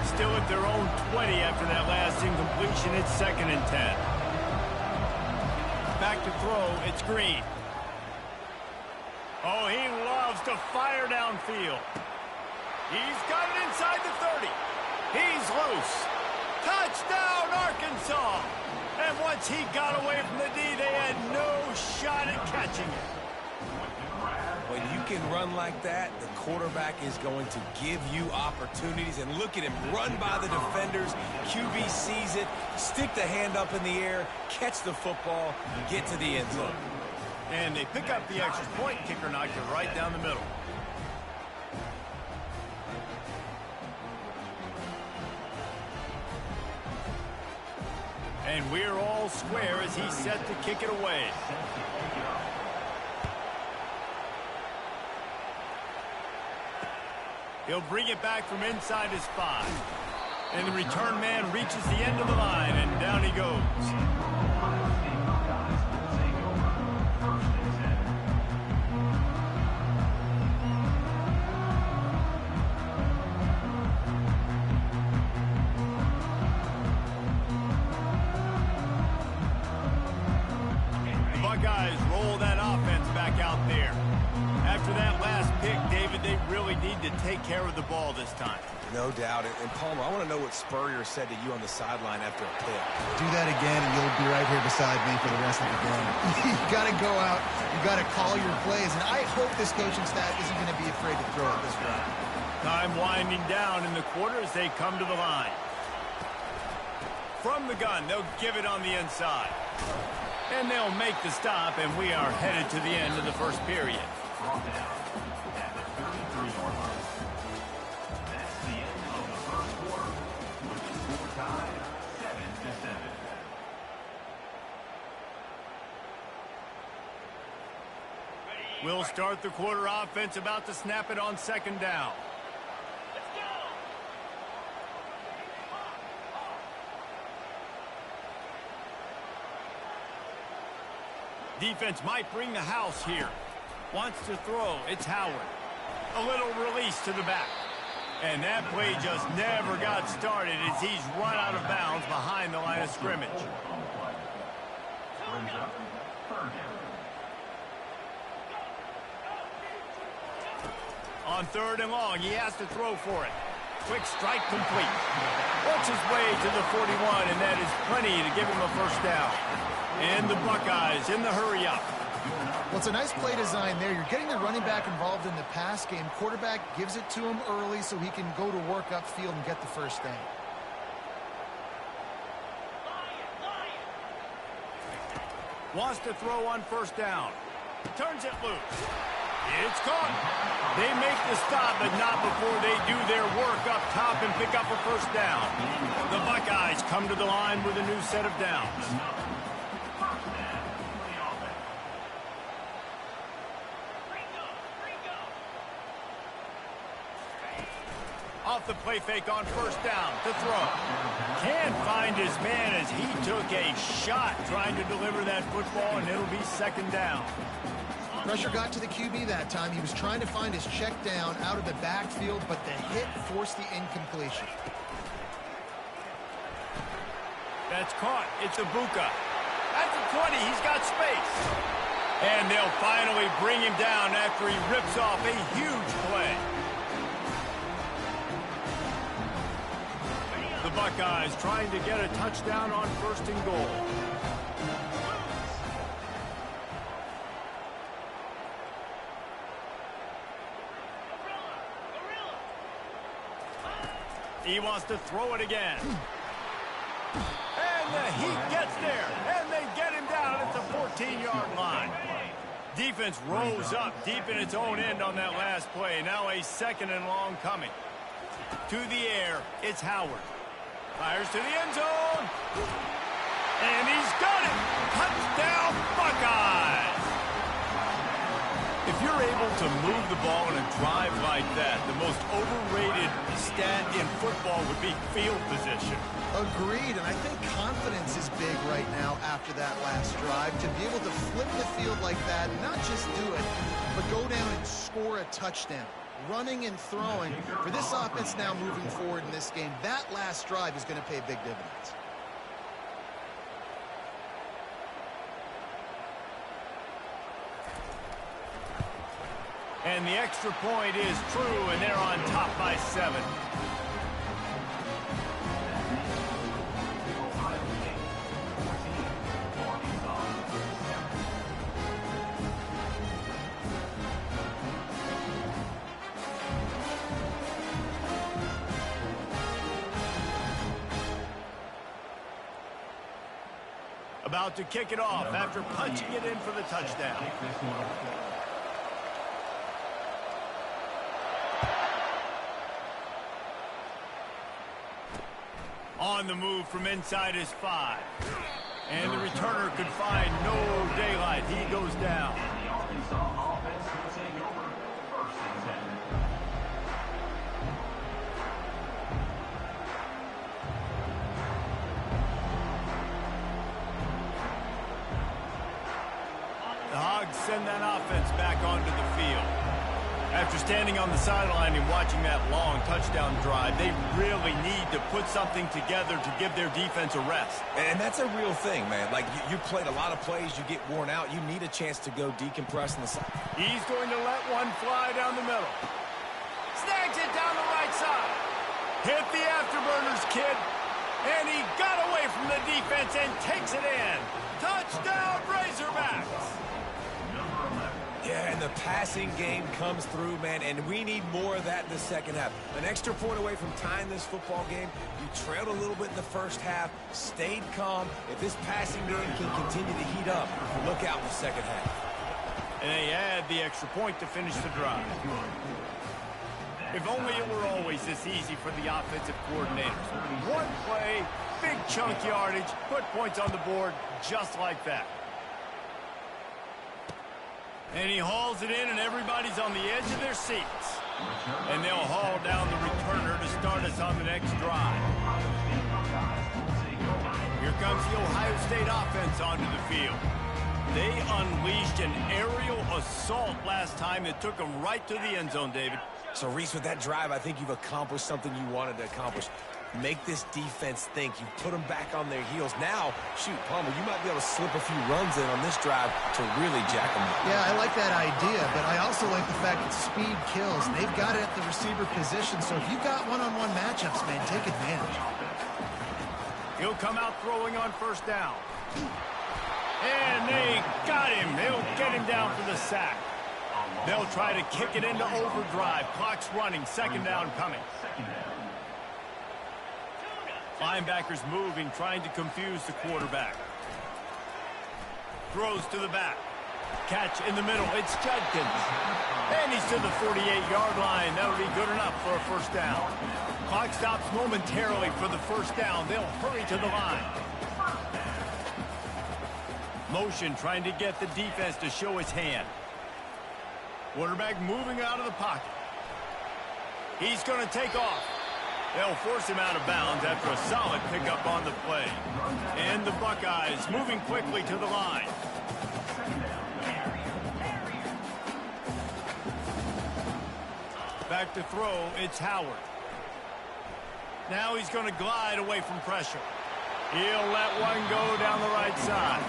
S4: Still at their own 20 after that last incompletion. It's 2nd and 10. Back to throw. It's Green. Oh, he loves to fire downfield. He's got it inside the 30. He's loose. Touchdown, Arkansas. And once he got away from the D, they had no shot at catching it.
S1: When you can run like that, the quarterback is going to give you opportunities. And look at him run by the defenders. QB sees it, stick the hand up in the air, catch the football, get to the end zone.
S4: And they pick up the extra point. Kicker knocked it right down the middle. And we're all square as he's set to kick it away. He'll bring it back from inside his 5. And the return man reaches the end of the line, and down he goes. The Buckeyes roll that offense back out there. After that last pick, David, they really need to take care of the ball this time.
S1: No doubt. And Palmer, I want to know what Spurrier said to you on the sideline after a pick.
S5: Do that again, and you'll be right here beside me for the rest of the game. You got to go out. You got to call your plays, and I hope this coaching staff isn't going to be afraid to throw it this round.
S4: Time winding down in the quarter as they come to the line. From the gun, they'll give it on the inside. And they'll make the stop, and we are headed to the end of the first period.
S6: Brought down at the 33-yard line. That's the end of the first quarter, with the score tied 7-7.
S4: We'll start the quarter offense, about to snap it on 2nd down. Defense might bring the house here. Wants to throw. It's Howard. A little release to the back. And that play just never got started as he's run out of bounds behind the line of scrimmage.
S6: Brings up 3rd down.
S4: On 3rd and long, he has to throw for it. Quick strike complete. Works his way to the 41, and that is plenty to give him a first down. And the Buckeyes in the hurry-up.
S5: Well, it's a nice play design there. You're getting the running back involved in the pass game. Quarterback gives it to him early so he can go to work upfield and get the first down.
S4: Wants to throw on 1st down. Turns it loose. It's caught. They make the stop, but not before they do their work up top and pick up a first down. The Buckeyes come to the line with a new set of downs. Off the play fake on first down to throw. Can't find his man as he took a shot trying to deliver that football, and it'll be second down.
S5: Pressure got to the QB that time. He was trying to find his check down out of the backfield, but the hit forced the incompletion.
S4: That's caught. It's Ibuka. At the 20, he's got space. And they'll finally bring him down after he rips off a huge play. The Buckeyes trying to get a touchdown on first and goal. He wants to throw it again. And the Heat gets there. And they get him down at the 14-yard line. Defense rose up deep in its own end on that last play. Now a second and long coming. To the air, it's Howard. Fires to the end zone. And he's got it. Touchdown, Buckeyes. If you're able to move the ball in a drive like that, the most overrated stat in football would be field position.
S5: Agreed, and I think confidence is big right now after that last drive. To be able to flip the field like that, not just do it, but go down and score a touchdown. Running and throwing. For this offense now moving forward in this game, that last drive is going to pay big dividends.
S4: And the extra point is true, and they're on top by 7. About to kick it off after punching it in for the touchdown. On the move from inside his 5. And the returner could find no daylight. He goes down. The Hogs send that offense back onto the field. After standing on the sideline and watching that long touchdown drive, they really need to put something together to give their defense a rest.
S1: And that's a real thing, man. Like, you played a lot of plays, you get worn out. You need a chance to go decompress in the side.
S4: He's going to let one fly down the middle. Snags it down the right side. Hit the afterburners, kid. And he got away from the defense and takes it in. Touchdown, Razorbacks.
S1: Yeah, and the passing game comes through, man, and we need more of that in the second half. An extra point away from tying this football game. You trailed a little bit in the first half, stayed calm. If this passing game can continue to heat up, look out in the second half.
S4: And they add the extra point to finish the drive. If only it were always this easy for the offensive coordinators. One play, big chunk yardage, put points on the board just like that. And he hauls it in, and everybody's on the edge of their seats. And they'll haul down the returner to start us on the next drive. Here comes the Ohio State offense onto the field. They unleashed an aerial assault last time that took them right to the end zone, David.
S1: So, Reese, with that drive, I think you've accomplished something you wanted to accomplish. Make this defense think. You put them back on their heels. Now, shoot, Palmer, you might be able to slip a few runs in on this drive to really jack them up.
S5: Yeah, I like that idea, but I also like the fact that speed kills. They've got it at the receiver position, so if you've got one-on-one matchups, man, take advantage.
S4: He'll come out throwing on first down. And they got him. They'll get him down for the sack. They'll try to kick it into overdrive. Clock's running. Second down coming. Linebackers moving, trying to confuse the quarterback. Throws to the back. Catch in the middle. It's Judkins. And he's to the 48-yard line. That'll be good enough for a first down. Clock stops momentarily for the first down. They'll hurry to the line. Motion trying to get the defense to show his hand. Quarterback moving out of the pocket. He's going to take off. They'll force him out of bounds after a solid pickup on the play. And the Buckeyes moving quickly to the line. Back to throw, it's Howard. Now he's going to glide away from pressure. He'll let one go down the right side.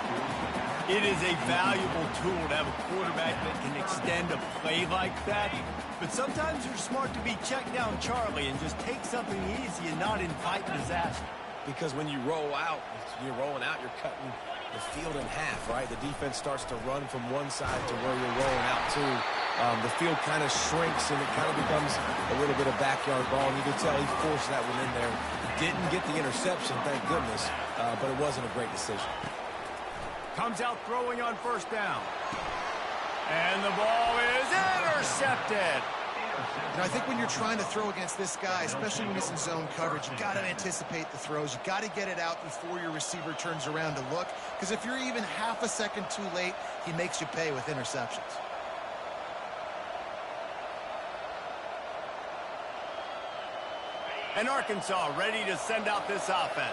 S4: It is a valuable tool to have a quarterback that can extend a play like that. But sometimes you're smart to be check down Charlie and just take something easy and not invite disaster.
S1: Because when you roll out, you're rolling out, you're cutting the field in half, right? The defense starts to run from one side to where you're rolling out to. The field kind of shrinks and it kind of becomes a little bit of backyard ball. And you can tell he forced that one in there. Didn't get the interception, thank goodness, but it wasn't a great decision.
S4: Comes out throwing on first down. And the ball is intercepted.
S5: I think when you're trying to throw against this guy, especially when he's in zone coverage, you got to anticipate the throws. You got to get it out before your receiver turns around to look. Because if you're even half a second too late, he makes you pay with interceptions.
S4: And Arkansas ready to send out this offense.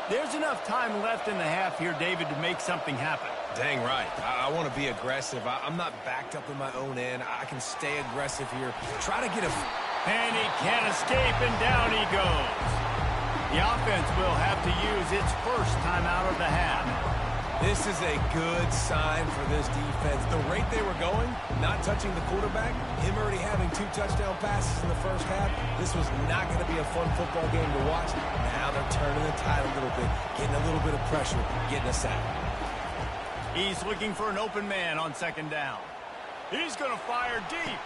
S4: There's enough time left in the half here, David, to make something happen.
S1: Dang right. I want to be aggressive. I'm not backed up in my own end. I can stay aggressive here. Try to get a...
S4: And he can't escape, and down he goes. The offense will have to use its first timeout of the half.
S1: This is a good sign for this defense. The rate they were going, not touching the quarterback, him already having 2 touchdown passes in the first half, this was not going to be a fun football game to watch. Now they're turning the tide a little bit, getting a little bit of pressure, getting a sack.
S4: He's looking for an open man on second down. He's going to fire deep.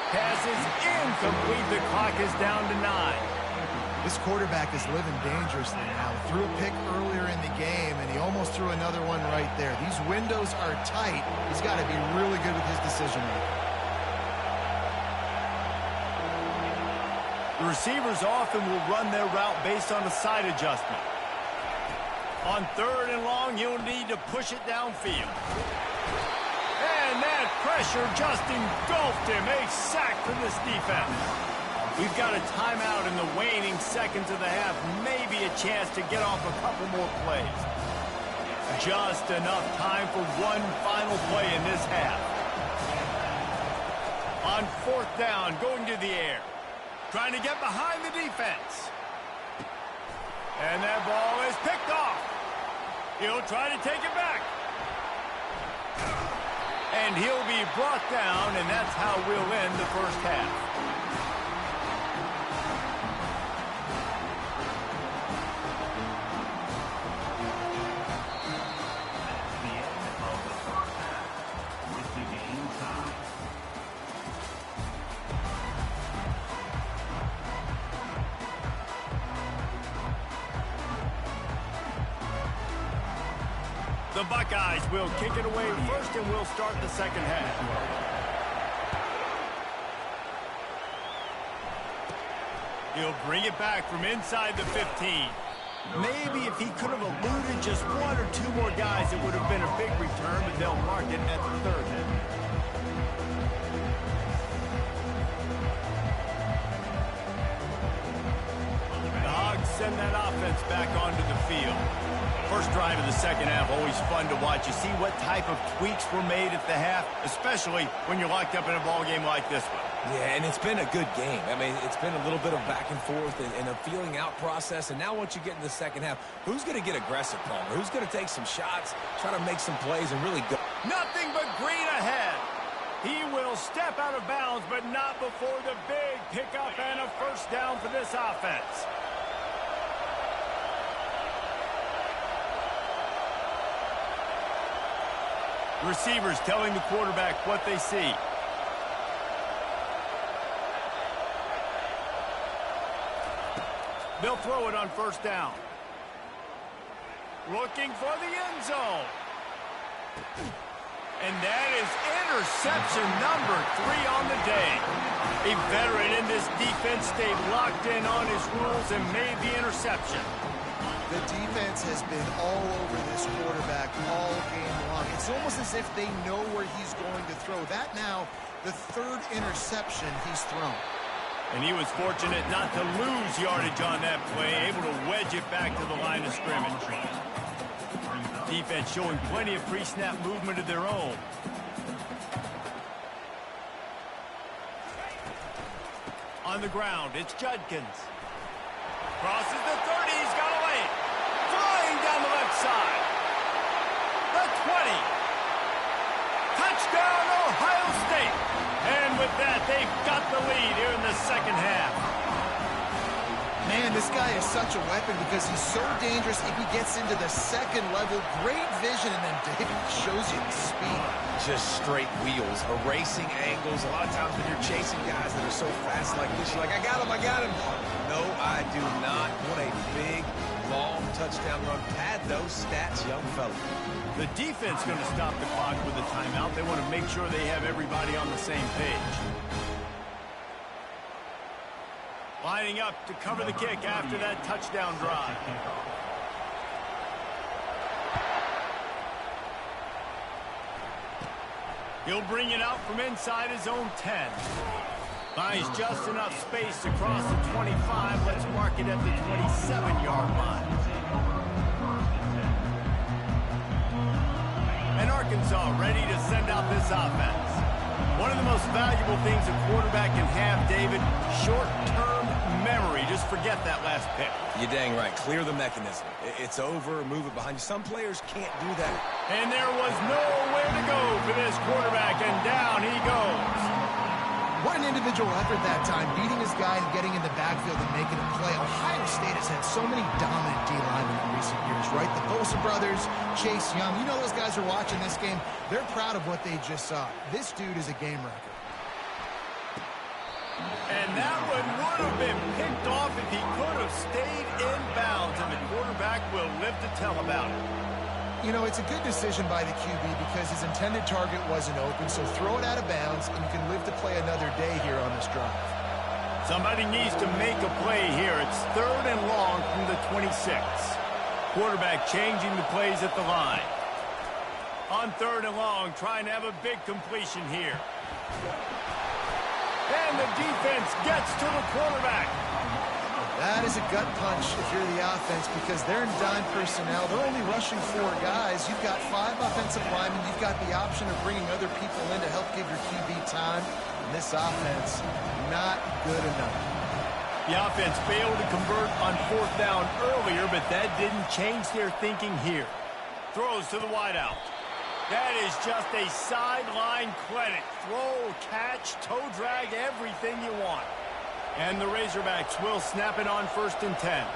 S4: Pass is incomplete. The clock is down to 9.
S5: This quarterback is living dangerously now. Threw a pick earlier in the game, and he almost threw another one right there. These windows are tight. He's got to be really good with his decision-making.
S4: The receivers often will run their route based on a side adjustment. On third and long, you'll need to push it downfield. And that pressure just engulfed him. A sack for this defense. We've got a timeout in the waning seconds of the half. Maybe a chance to get off a couple more plays. Just enough time for one final play in this half. On fourth down, going to the air. Trying to get behind the defense. And that ball is picked off. He'll try to take it back. And he'll be brought down, and that's how we'll end the first half. The Buckeyes will kick it away first, and we'll start the second half. He'll bring it back from inside the 15. Maybe if he could have eluded just 1 or 2 more guys, it would have been a big return, but they'll mark it at the 3rd. The Hogs send that offense back onto the field. First drive of the second half, always fun to watch. You see what type of tweaks were made at the half, especially when you're locked up in a ball game like this one.
S1: Yeah, and it's been a good game. I mean, it's been a little bit of back and forth and a feeling out process. And now once you get in the second half, who's going to get aggressive, Palmer? Who's going to take some shots, try to make some plays, and really go?
S4: Nothing but green ahead. He will step out of bounds, but not before the big pickup and a first down for this offense. Receivers telling the quarterback what they see. They'll throw it on first down. Looking for the end zone. And that is interception number 3 on the day. A veteran in this defense stayed locked in on his rules and made the interception.
S5: The defense has been all over this quarterback all game long. It's almost as if they know where he's going to throw. That now, the 3rd interception he's thrown.
S4: And he was fortunate not to lose yardage on that play, able to wedge it back to the line of scrimmage. Defense showing plenty of pre-snap movement of their own. On the ground, it's Judkins. Crosses the 30, he's got away. Flying down the left side. The 20. Touchdown, Ohio State. And with that, they've got the lead here in the second half.
S5: Man, this guy is such a weapon because he's so dangerous if he gets into the second level. Great vision, and then David shows you the speed.
S1: Just straight wheels, erasing angles. A lot of times when you're chasing guys that are so fast like this, you're like, I got him, I got him. No, I do not. What a big, long touchdown run. Pad those stats, young fella.
S4: The defense going to stop the clock with a timeout. They want to make sure they have everybody on the same page. Lining up to cover the kick after that touchdown drive. He'll bring it out from inside his own 10. Finds just enough space to cross the 25. Let's mark it at the 27-yard line. And Arkansas ready to send out this offense. One of the most valuable things a quarterback can have, David, short-term memory. Just forget that last pick.
S1: You're dang right. Clear the mechanism. It's over. Move it behind you. Some players can't do that.
S4: And there was nowhere to go for this quarterback, and down he goes.
S5: What an individual effort that time, beating his guy and getting in the backfield and making a play. Ohio State has had so many dominant D-linemen in recent years, right? The Bosa brothers, Chase Young. You know those guys are watching this game. They're proud of what they just saw. This dude is a game wrecker.
S4: And that one would have been picked off if he could have stayed in bounds, and the quarterback will live to tell about it.
S5: You know, it's a good decision by the QB because his intended target wasn't open, so throw it out of bounds, and you can live to play another day here on this drive.
S4: Somebody needs to make a play here. It's 3rd and long from the 26. Quarterback changing the plays at the line. On 3rd and long, trying to have a big completion here. And the defense gets to the quarterback.
S5: That is a gut punch if you're the offense because they're in dime personnel. They're only rushing 4 guys. You've got 5 offensive linemen. You've got the option of bringing other people in to help give your QB time. And this offense, not good enough.
S4: The offense failed to convert on 4th down earlier, but that didn't change their thinking here. Throws to the wideout. That is just a sideline credit. Throw, catch, toe drag, everything you want. And the Razorbacks will snap it on 1st and 10.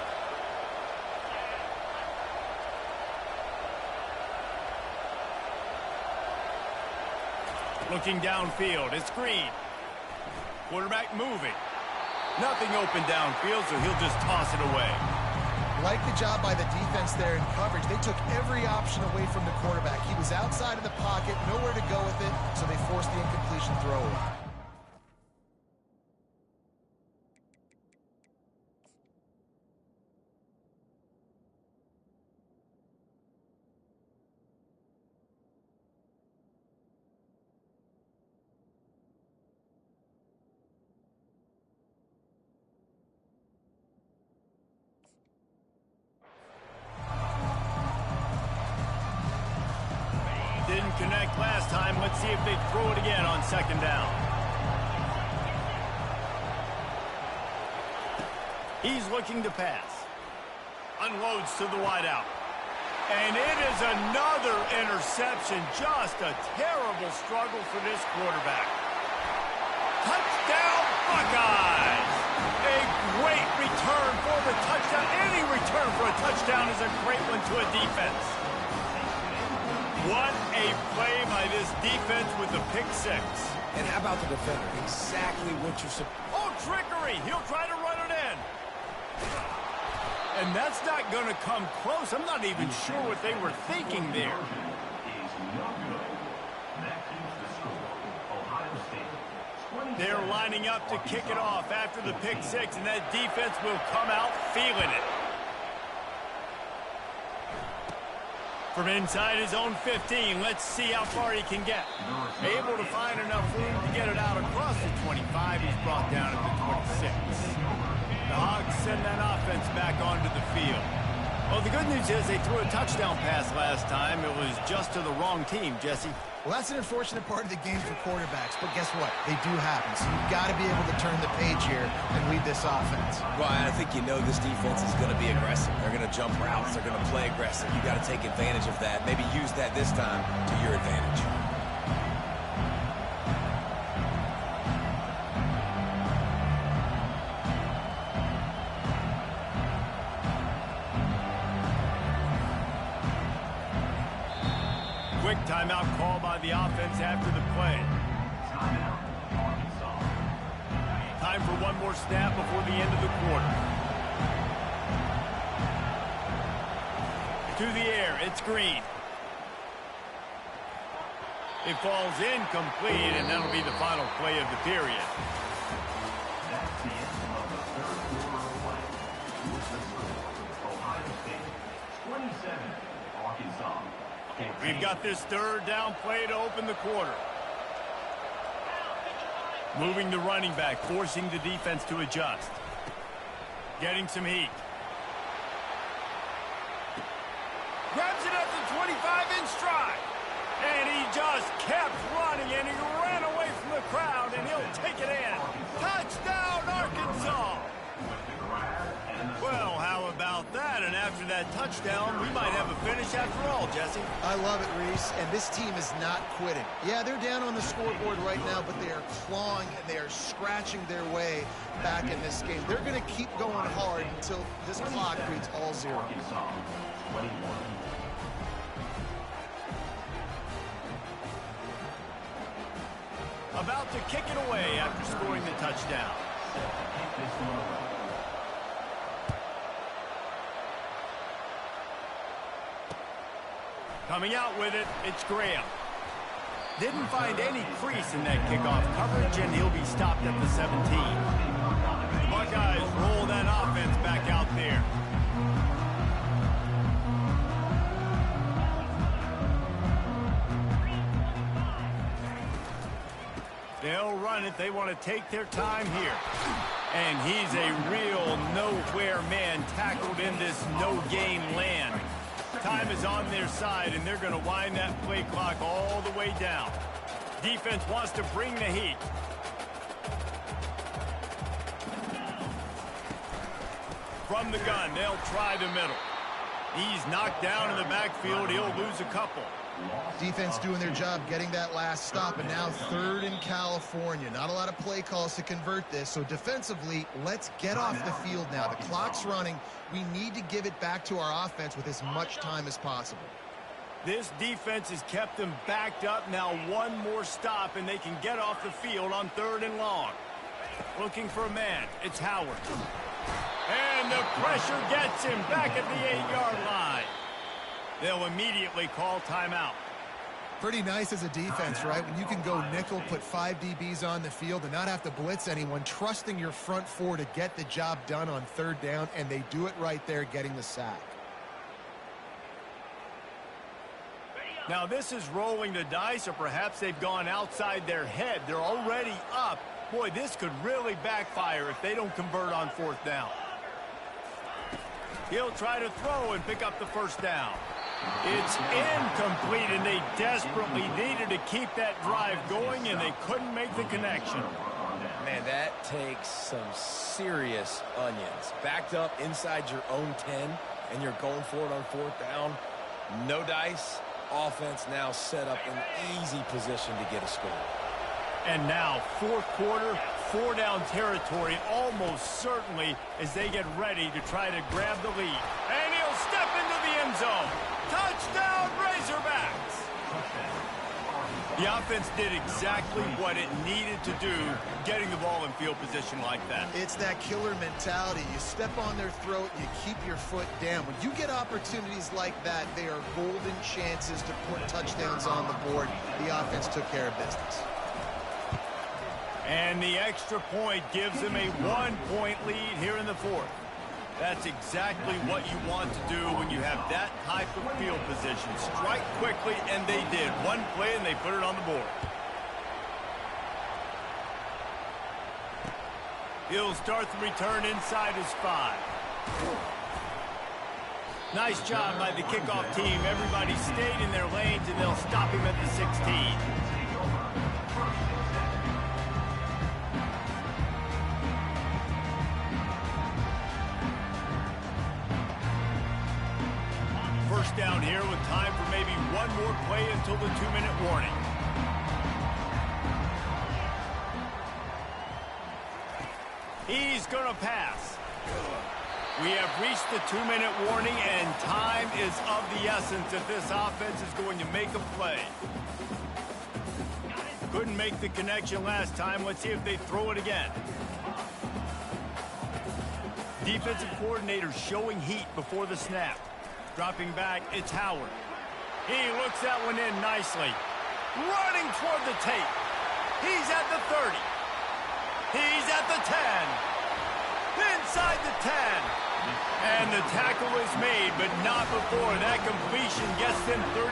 S4: Looking downfield, it's Green. Quarterback moving. Nothing open downfield, so he'll just toss it away.
S5: Like the job by the defense there in coverage. They took every option away from the quarterback. He was outside of the pocket, nowhere to go with it, so they forced the incompletion throw away.
S4: Didn't connect last time. Let's see if they throw it again on 2nd down. He's looking to pass. Unloads to the wideout. And it is another interception. Just a terrible struggle for this quarterback. Touchdown, Buckeyes! A great return for the touchdown. Any return for a touchdown is a great one to a defense. What a play by this defense with the pick 6.
S1: And how about the defender? Exactly what you're supposed to.
S4: Oh, trickery! He'll try to run it in. And that's not going to come close. I'm not even sure what they were thinking there.
S6: That keeps the score. Ohio State 27.
S4: They're lining up to kick it off after the pick six, and that defense will come out feeling it. From inside his own 15, let's see how far he can get. Able to find enough room to get it out across the 25. He's brought down at the 26. The Hogs send that offense back onto the field. Well, the good news is they threw a touchdown pass last time. It was just to the wrong team, Jesse.
S5: Well, that's an unfortunate part of the game for quarterbacks, but guess what? They do happen, so you've got to be able to turn the page here and lead this offense.
S1: Well, I think you know this defense is going to be aggressive. They're going to jump routes. They're going to play aggressive. You got to take advantage of that. Maybe use that this time to your advantage.
S4: Quick timeout call by the offense after the play.
S6: Timeout, Arkansas.
S4: Time for one more snap before the end of the quarter. To the air, it's Green. It falls incomplete, and that'll be the final play of the period.
S6: That's the end of the third quarter of play. With the score, Ohio State 27, Arkansas 14.
S4: We've got this third down play to open the quarter. Moving the running back, forcing the defense to adjust. Getting some heat. Grabs it at the 25 in stride. And he just kept running, and he ran away from the crowd, and he'll take it in. Touchdown, Arkansas! Well, how about that? And after that touchdown, we might have a finish after all, Jesse.
S5: I love it, Reese, and this team is not quitting. Yeah, they're down on the scoreboard right now, but they are clawing and they are scratching their way back in this game. They're going to keep going hard until this clock reads all zero.
S6: Arkansas 21.
S4: About to kick it away after scoring the touchdown.
S6: Kick this one away.
S4: Coming out with it, it's Graham. Didn't find any crease in that kickoff coverage, and he'll be stopped at the 17. Buckeyes roll that offense back out there. They'll run it. They want to take their time here. And he's a real nowhere man tackled in this no-game land. Time is on their side, and they're going to wind that play clock all the way down. Defense wants to bring the heat. From the gun, they'll try the middle. He's knocked down in the backfield. He'll lose a couple.
S5: Defense doing their job getting that last stop, and now third in California. Not a lot of play calls to convert this, so defensively, let's get off the field now. The clock's running. We need to give it back to our offense with as much time as possible.
S4: This defense has kept them backed up. Now one more stop, and they can get off the field on third and long. Looking for a man. It's Howard. And the pressure gets him back at the 8-yard line. They'll immediately call timeout.
S5: Pretty nice as a defense, right? When you can go nickel, put 5 DBs on the field and not have to blitz anyone, trusting your front four to get the job done on third down, and they do it right there, getting the sack.
S4: Now this is rolling the dice, or perhaps they've gone outside their head. They're already up. Boy, this could really backfire if they don't convert on fourth down. He'll try to throw and pick up the first down. It's incomplete, and they desperately needed to keep that drive going, and they couldn't make the connection.
S1: Man, that takes some serious onions. Backed up inside your own 10, and you're going for it on fourth down. No dice. Offense now set up in easy position to get a score.
S4: And now, fourth quarter, 4-down territory, almost certainly, as they get ready to try to grab the lead. And he'll step into the end zone. Touchdown, Razorbacks! The offense did exactly what it needed to do, getting the ball in field position like that.
S5: It's that killer mentality. You step on their throat, you keep your foot down. When you get opportunities like that, they are golden chances to put touchdowns on the board. The offense took care of business.
S4: And the extra point gives them a 1-point lead here in the fourth. That's exactly what you want to do when you have that type of field position. Strike quickly, and they did. One play, and they put it on the board. He'll start the return inside his 5. Nice job by the kickoff team. Everybody stayed in their lanes, and they'll stop him at the 16. First down here with time for maybe one more play until the 2-minute warning. He's going to pass. We have reached the 2-minute warning, and time is of the essence if this offense is going to make a play. Couldn't make the connection last time. Let's see if they throw it again. Defensive coordinator showing heat before the snap. Dropping back, it's Howard. He looks that one in nicely. Running toward the tape. He's at the 30. He's at the 10. Inside the 10. And the tackle is made, but not before. That completion gets them 30+.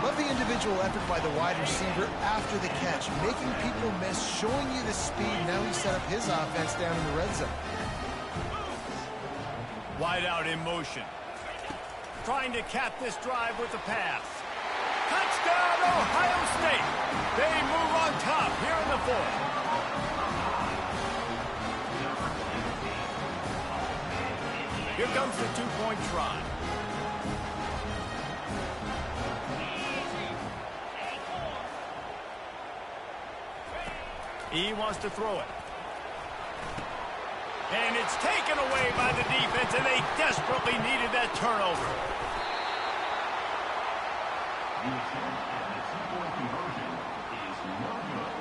S5: Love the individual effort by the wide receiver after the catch, making people miss, showing you the speed. Now he set up his offense down in the red zone.
S4: Wide out in motion. Trying to cap this drive with a pass. Touchdown, Ohio State. They move on top here in the fourth. Here comes the 2-point try. He wants to throw it. And it's taken away by the defense, and they desperately needed that turnover.
S6: The attempt at the 2-point conversion is no good.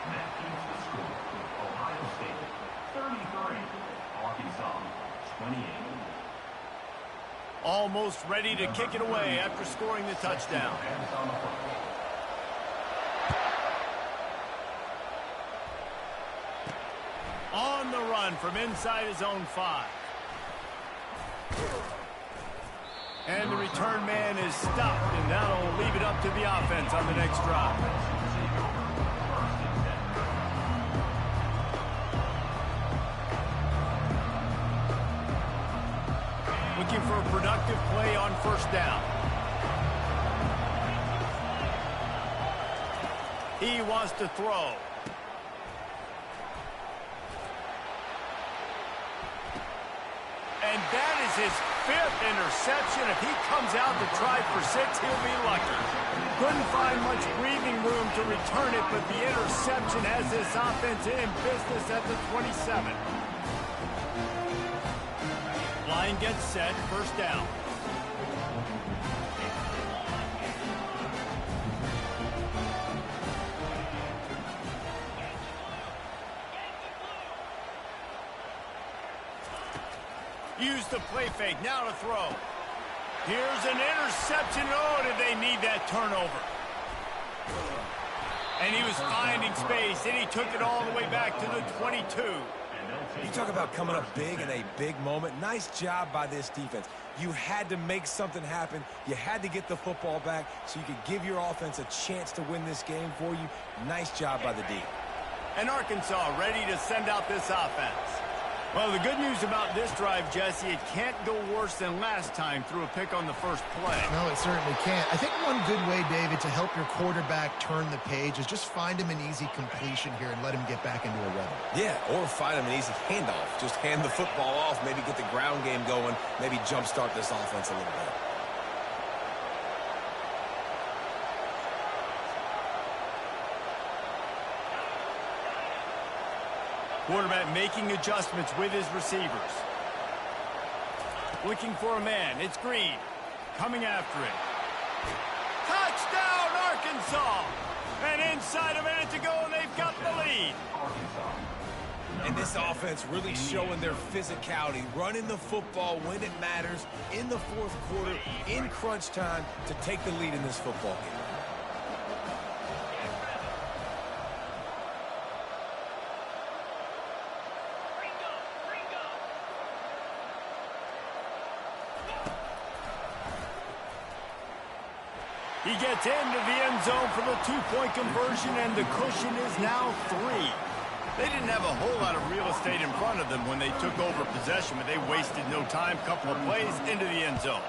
S6: That keeps the score. Ohio State 33, Arkansas 28.
S4: Almost ready to kick it away after scoring the touchdown. On the run from inside his own 5. And the return man is stopped, and that'll leave it up to the offense on the next drive. Looking for a productive play on first down. He wants to throw. And that is his 5th interception. If he comes out to try for 6, he'll be lucky. Couldn't find much breathing room to return it, but the interception has this offense in business at the 27. Line gets set, first down. Use the play fake, now to throw. Here's an interception. Oh, did they need that turnover? And he was finding space, and he took it all the way back to the 22.
S1: You talk about coming up big in a big moment. Nice job by this defense. You had to make something happen. You had to get the football back so you could give your offense a chance to win this game for you. Nice job by the D.
S4: And Arkansas ready to send out this offense. Well, the good news about this drive, Jesse, it can't go worse than last time through a pick on the first play.
S5: No, it certainly can't. I think one good way, David, to help your quarterback turn the page is just find him an easy completion here and let him get back into a rhythm.
S1: Yeah, or find him an easy handoff. Just hand the football off, maybe get the ground game going, maybe jumpstart this offense a little bit.
S4: Quarterback making adjustments with his receivers. Looking for a man. It's Green. Coming after it. Touchdown, Arkansas! And inside a minute to go, and they've got the lead.
S1: And this offense really showing their physicality, running the football when it matters, in the fourth quarter, in crunch time, to take the lead in this football game.
S4: He gets into the end zone for the two-point conversion, and the cushion is now 3. They didn't have a whole lot of real estate in front of them when they took over possession, but they wasted no time. Couple of plays into the end zone.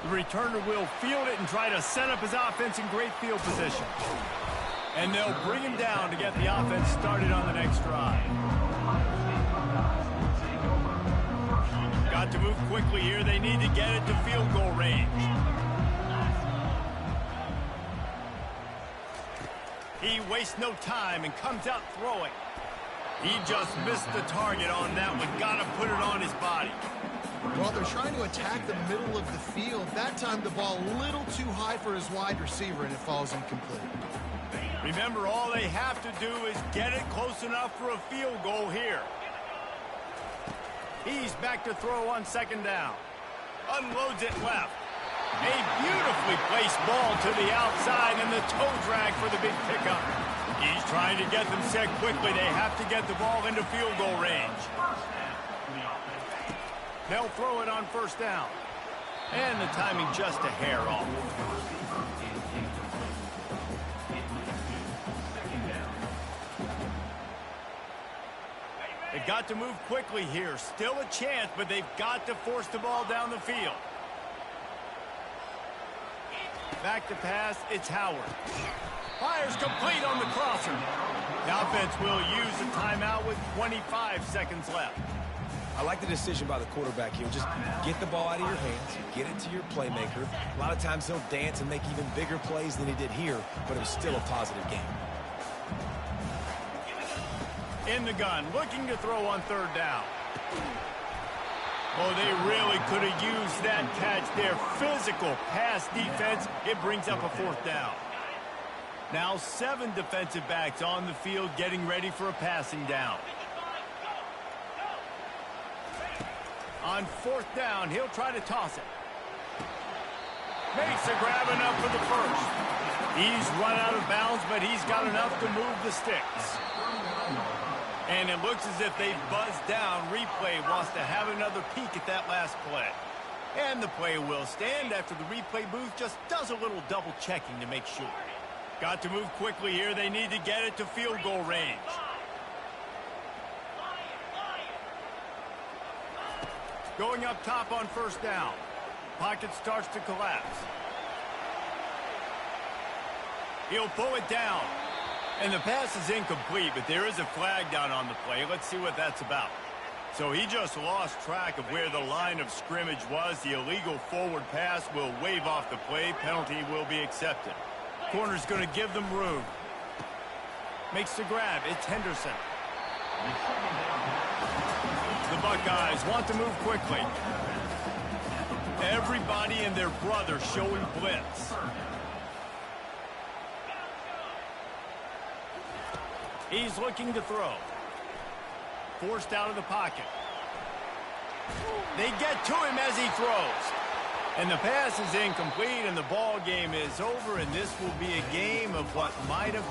S4: The returner will field it and try to set up his offense in great field position. And they'll bring him down to get the offense started on the next drive. Got to move quickly here. They need to get it to field goal range. He wastes no time and comes out throwing. He just missed the target on that one. Got to put it on his body.
S5: Well, they're trying to attack the middle of the field. That time the ball a little too high for his wide receiver, and it falls incomplete.
S4: Remember, all they have to do is get it close enough for a field goal here. He's back to throw on second down. Unloads it left. A beautifully placed ball to the outside, and the toe drag for the big pickup. He's trying to get them set quickly. They have to get the ball into field goal range. They'll throw it on first down. And the timing just a hair off. They've got to move quickly here. Still a chance, but they've got to force the ball down the field. Back to pass, it's Howard. Fires complete on the crosser. The offense will use a timeout with 25 seconds left.
S1: I like the decision by the quarterback here. Just get the ball out of your hands, get it to your playmaker. A lot of times he'll dance and make even bigger plays than he did here, but it was still a positive game.
S4: In the gun, looking to throw on third down. Oh, they really could have used that catch there. Physical pass defense. It brings up a fourth down. Now 7 defensive backs on the field getting ready for a passing down. On fourth down, he'll try to toss it. Makes a grab enough for the first. He's run out of bounds, but he's got enough to move the sticks. And it looks as if they've buzzed down. Replay wants to have another peek at that last play. And the play will stand after the replay booth just does a little double checking to make sure. Got to move quickly here. They need to get it to field goal range. Going up top on first down. Pocket starts to collapse. He'll pull it down. And the pass is incomplete, but there is a flag down on the play. Let's see what that's about. So he just lost track of where the line of scrimmage was. The illegal forward pass will wave off the play. Penalty will be accepted. Corner's going to give them room. Makes the grab. It's Henderson. The Buckeyes want to move quickly. Everybody and their brother showing blitz. He's looking to throw. Forced out of the pocket. They get to him as he throws. And the pass is incomplete, and the ball game is over, and this will be a game of what might have